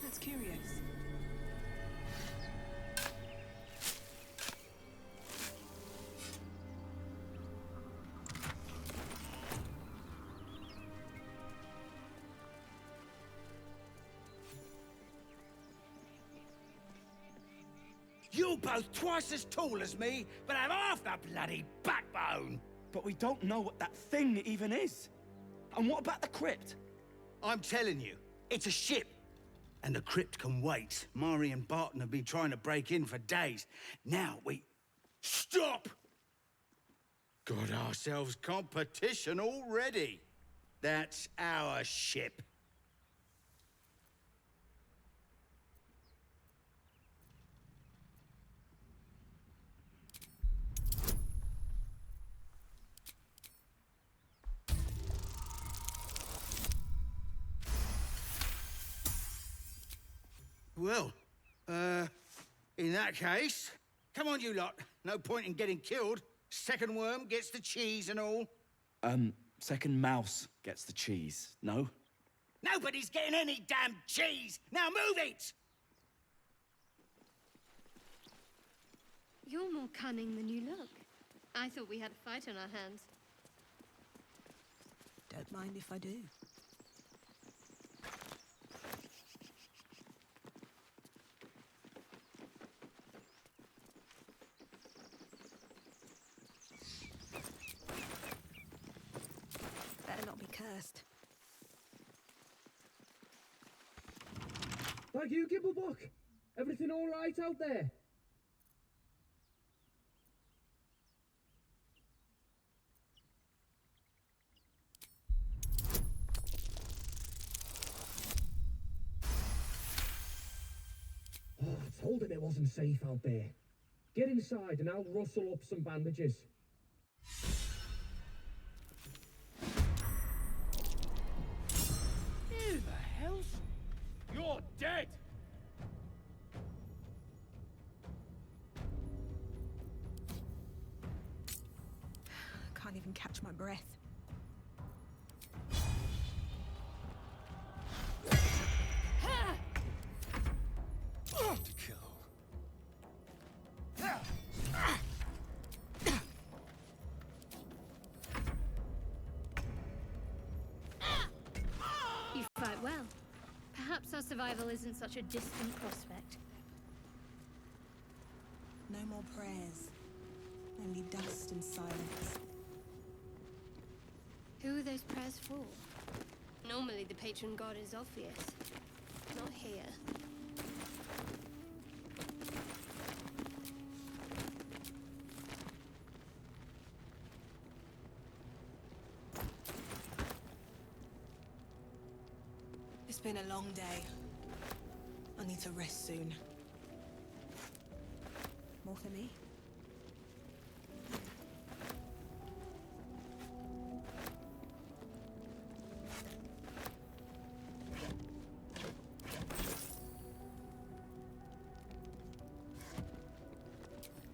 That's curious. You both twice as tall as me, but have half the bloody backbone! But we don't know what that thing even is. And what about the crypt? I'm telling you, it's a ship. And the crypt can wait. Mari and Barton have been trying to break in for days. Now we... Stop! Got ourselves competition already. That's our ship. Well, in that case, come on, you lot. No point in getting killed. Second worm gets the cheese and all. Second mouse gets the cheese, no? Nobody's getting any damn cheese! Now move it! You're more cunning than you look. I thought we had a fight on our hands. Don't mind if I do. Better not be cursed. Thank you, Gibblebuck. Everything all right out there? Oh, I told him it wasn't safe out there. Get inside and I'll rustle up some bandages. Who the hell's... You're dead! Can't even catch my breath. To kill. You fight well. Perhaps our survival isn't such a distant prospect. No more prayers. Only dust and silence. Who are those prayers for? Normally the patron god is obvious. Not here. It's been a long day. I need to rest soon. More for me?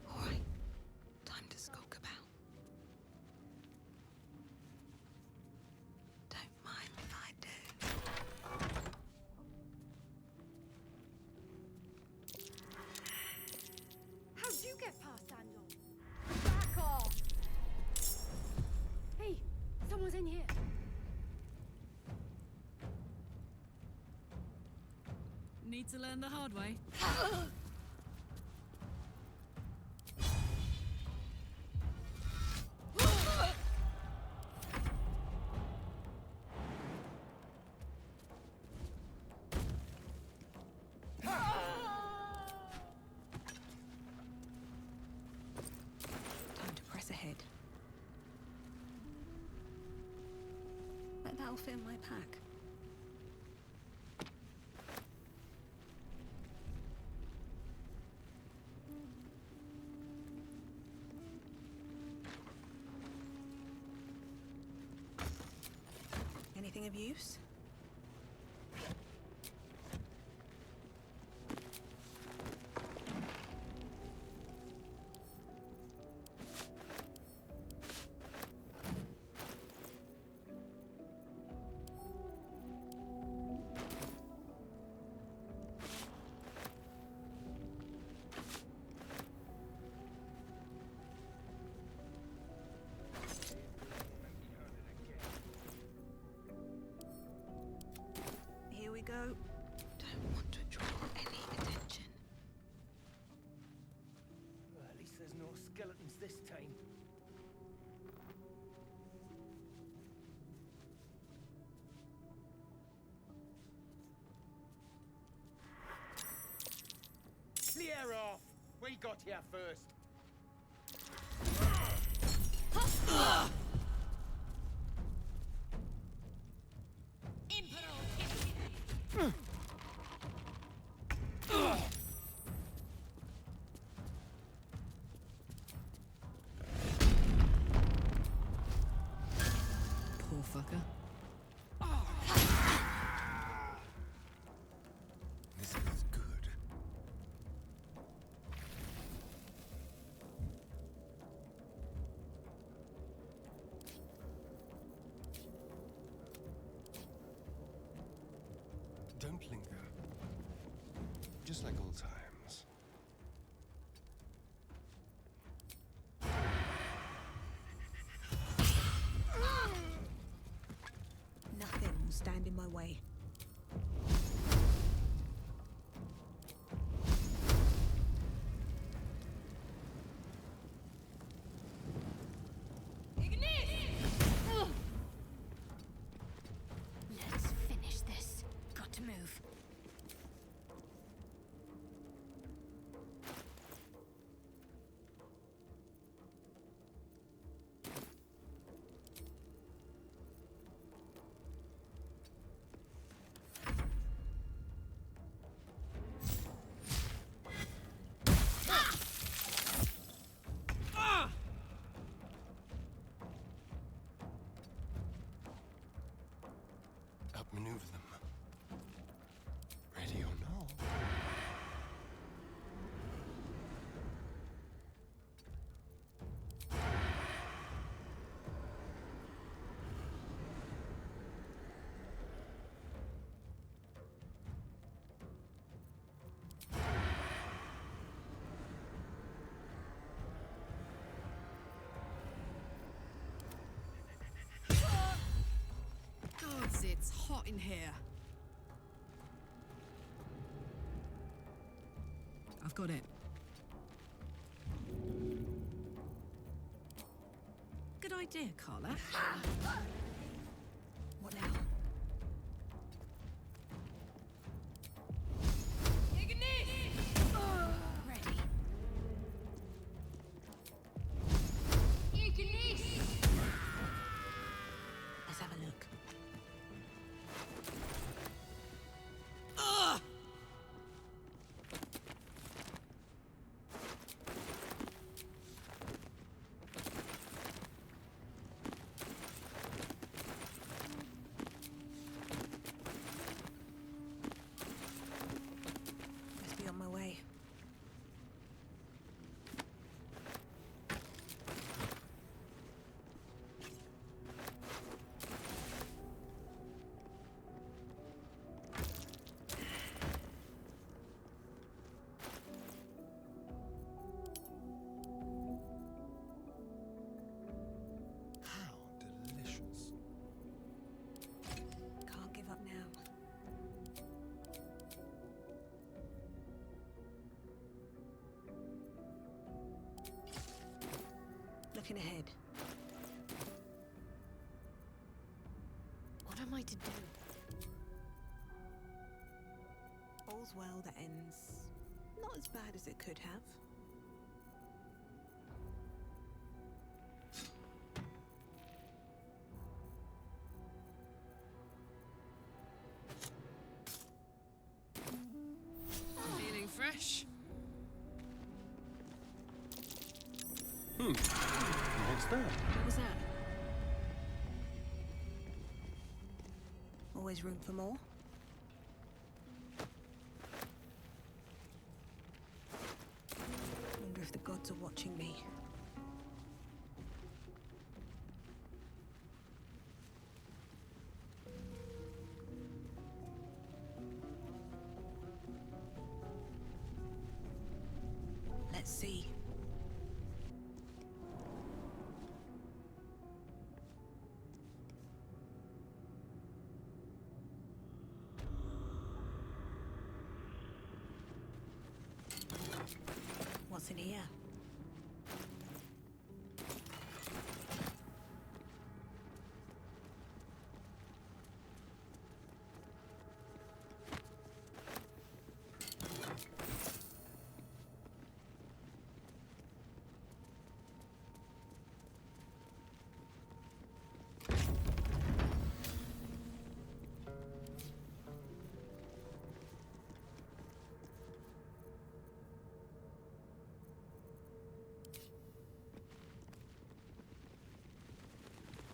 All right. Time to skulk about. Don't mind if I do. How'd you get past Andor? Back off! Hey, someone's in here. Need to learn the hard way. Time to press ahead. Bet that'll fit in my pack. Anything of use? Here we go. Don't want to draw any attention. Well, at least there's no skeletons this time. Clear off! We got here first. motherfucker. This is good. Don't linger. Just like old times. Nothing will stand in my way. Let's finish this. Got to move. Outmaneuver them. Ready or not? Gods, it's hot in here. I've got it. Good idea, Carla. What now? Ready. Let's have a look. Must be on my way. How delicious. Can't give up now. Looking ahead. What am I to do? All's well that ends not as bad as it could have. Feeling fresh? What's that? What was that? Always room for more? Wonder if the gods are watching me. Let's see. What's in here?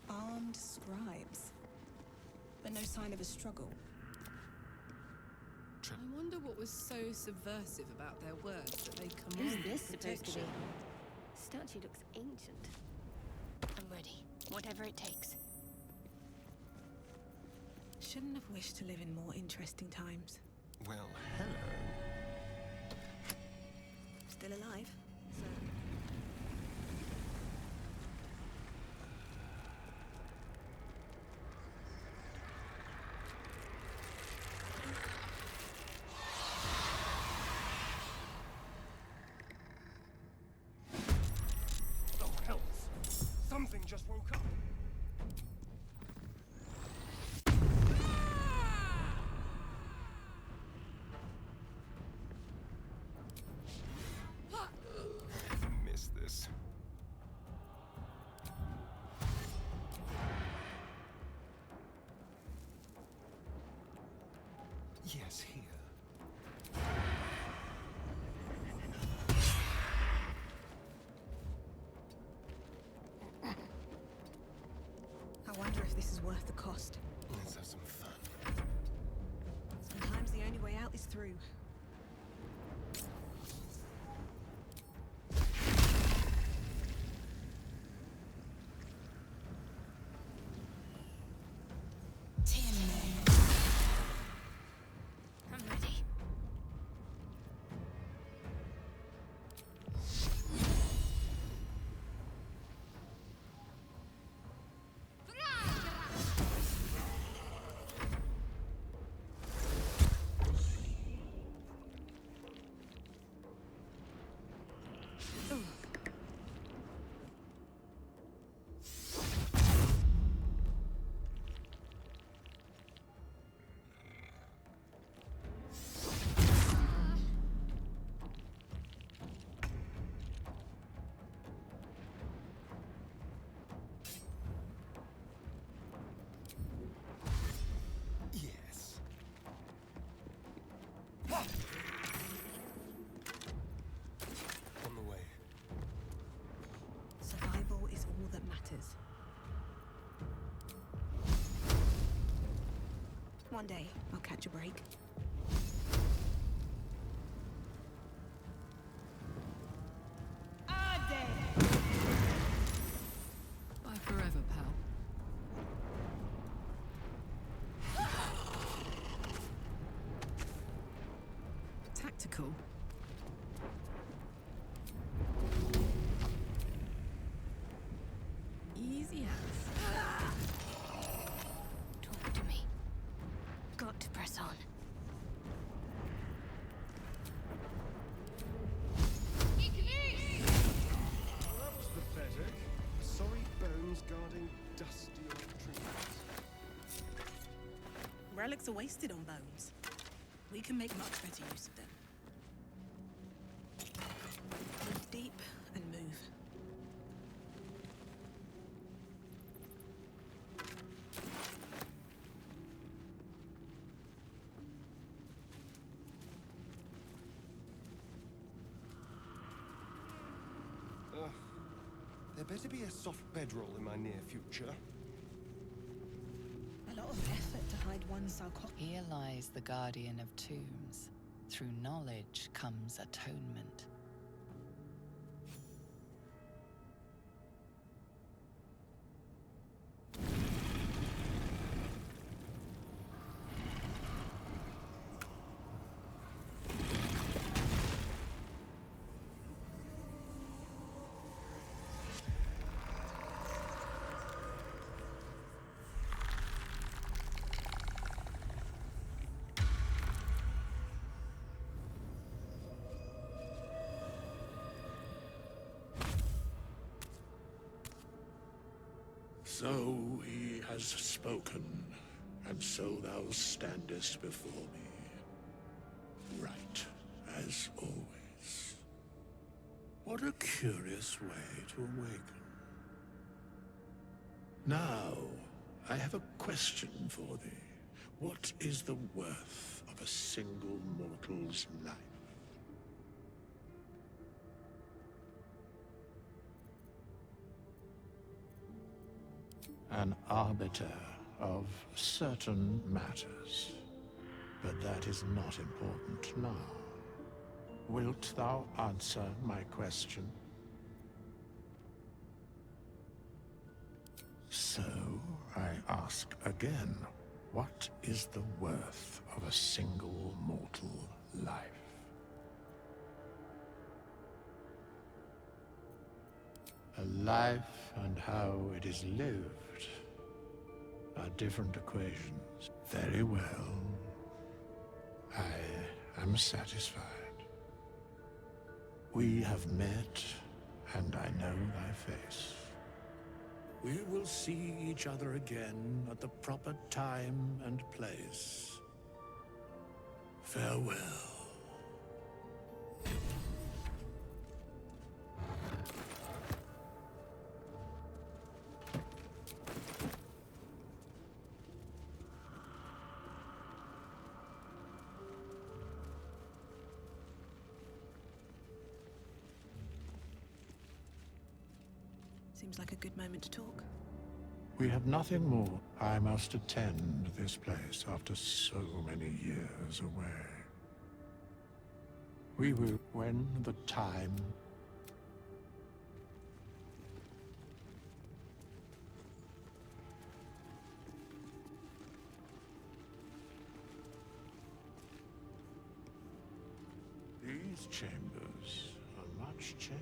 Armed scribes. but no sign of a struggle. I wonder what was so subversive about their words that they Who's commanded this supposed to be? protection. Statue looks ancient. I'm ready. Whatever it takes. Shouldn't have wished to live in more interesting times. Well, hello. Still alive, so... Oh, hells! Something just woke up. Missed this. Yes, here. I wonder if this is worth the cost. Let's have some fun. Sometimes the only way out is through. I'm ready. Yes. On the way. Survival is all that matters. One day, I'll catch a break. Bye forever, pal. Tactical. Easy as. Talk to me. Got to press on. Well, that was pathetic. Sorry bones guarding dusty old trinkets. Relics are wasted on bones. We can make much better use of them. Breathe deep and move. There better be a soft bedroll in my near future. A lot of effort to hide one sarcophagus. Here lies the guardian of tombs. Through knowledge comes atonement. So he has spoken, and so thou standest before me. Right, as always. What a curious way to awaken. Now, I have a question for thee. What is the worth of a single mortal's life? An arbiter of certain matters. But that is not important now. Wilt thou answer my question? So, I ask again, what is the worth of a single mortal life? A life and how it is lived are different equations. Very well. I am satisfied. We have met, and I know thy face. We will see each other again at the proper time and place. Farewell. Seems like a good moment to talk. We have nothing more. I must attend this place after so many years away. We will, when the time... These chambers are much changed.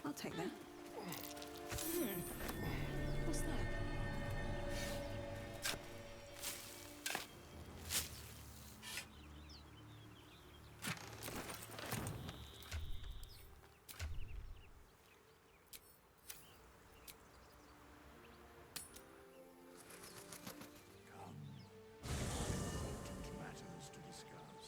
I'll take that. What's that? Matters to discuss.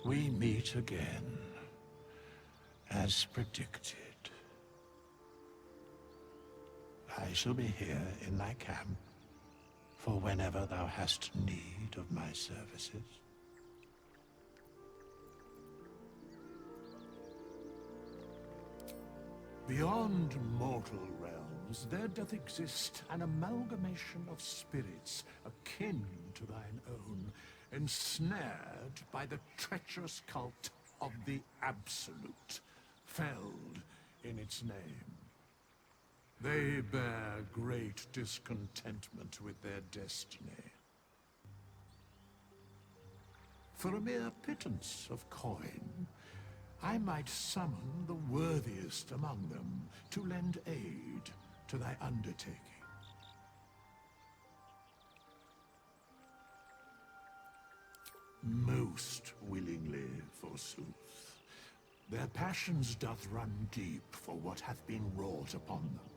We meet again, as predicted. I shall be here in thy camp for whenever thou hast need of my services. Beyond mortal realms, there doth exist an amalgamation of spirits akin to thine own, ensnared by the treacherous cult of the Absolute, felled in its name. They bear great discontentment with their destiny. For a mere pittance of coin, I might summon the worthiest among them to lend aid to thy undertaking. Most willingly, forsooth. Their passions doth run deep for what hath been wrought upon them.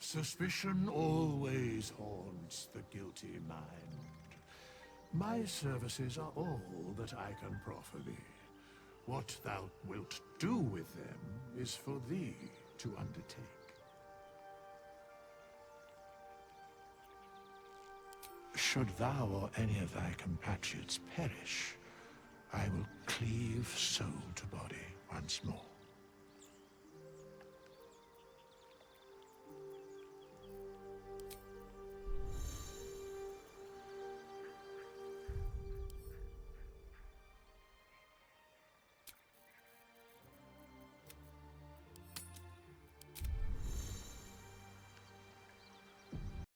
Suspicion always haunts the guilty mind. My services are all that I can proffer thee. What thou wilt do with them is for thee to undertake. Should thou or any of thy compatriots perish, I will cleave soul to body once more.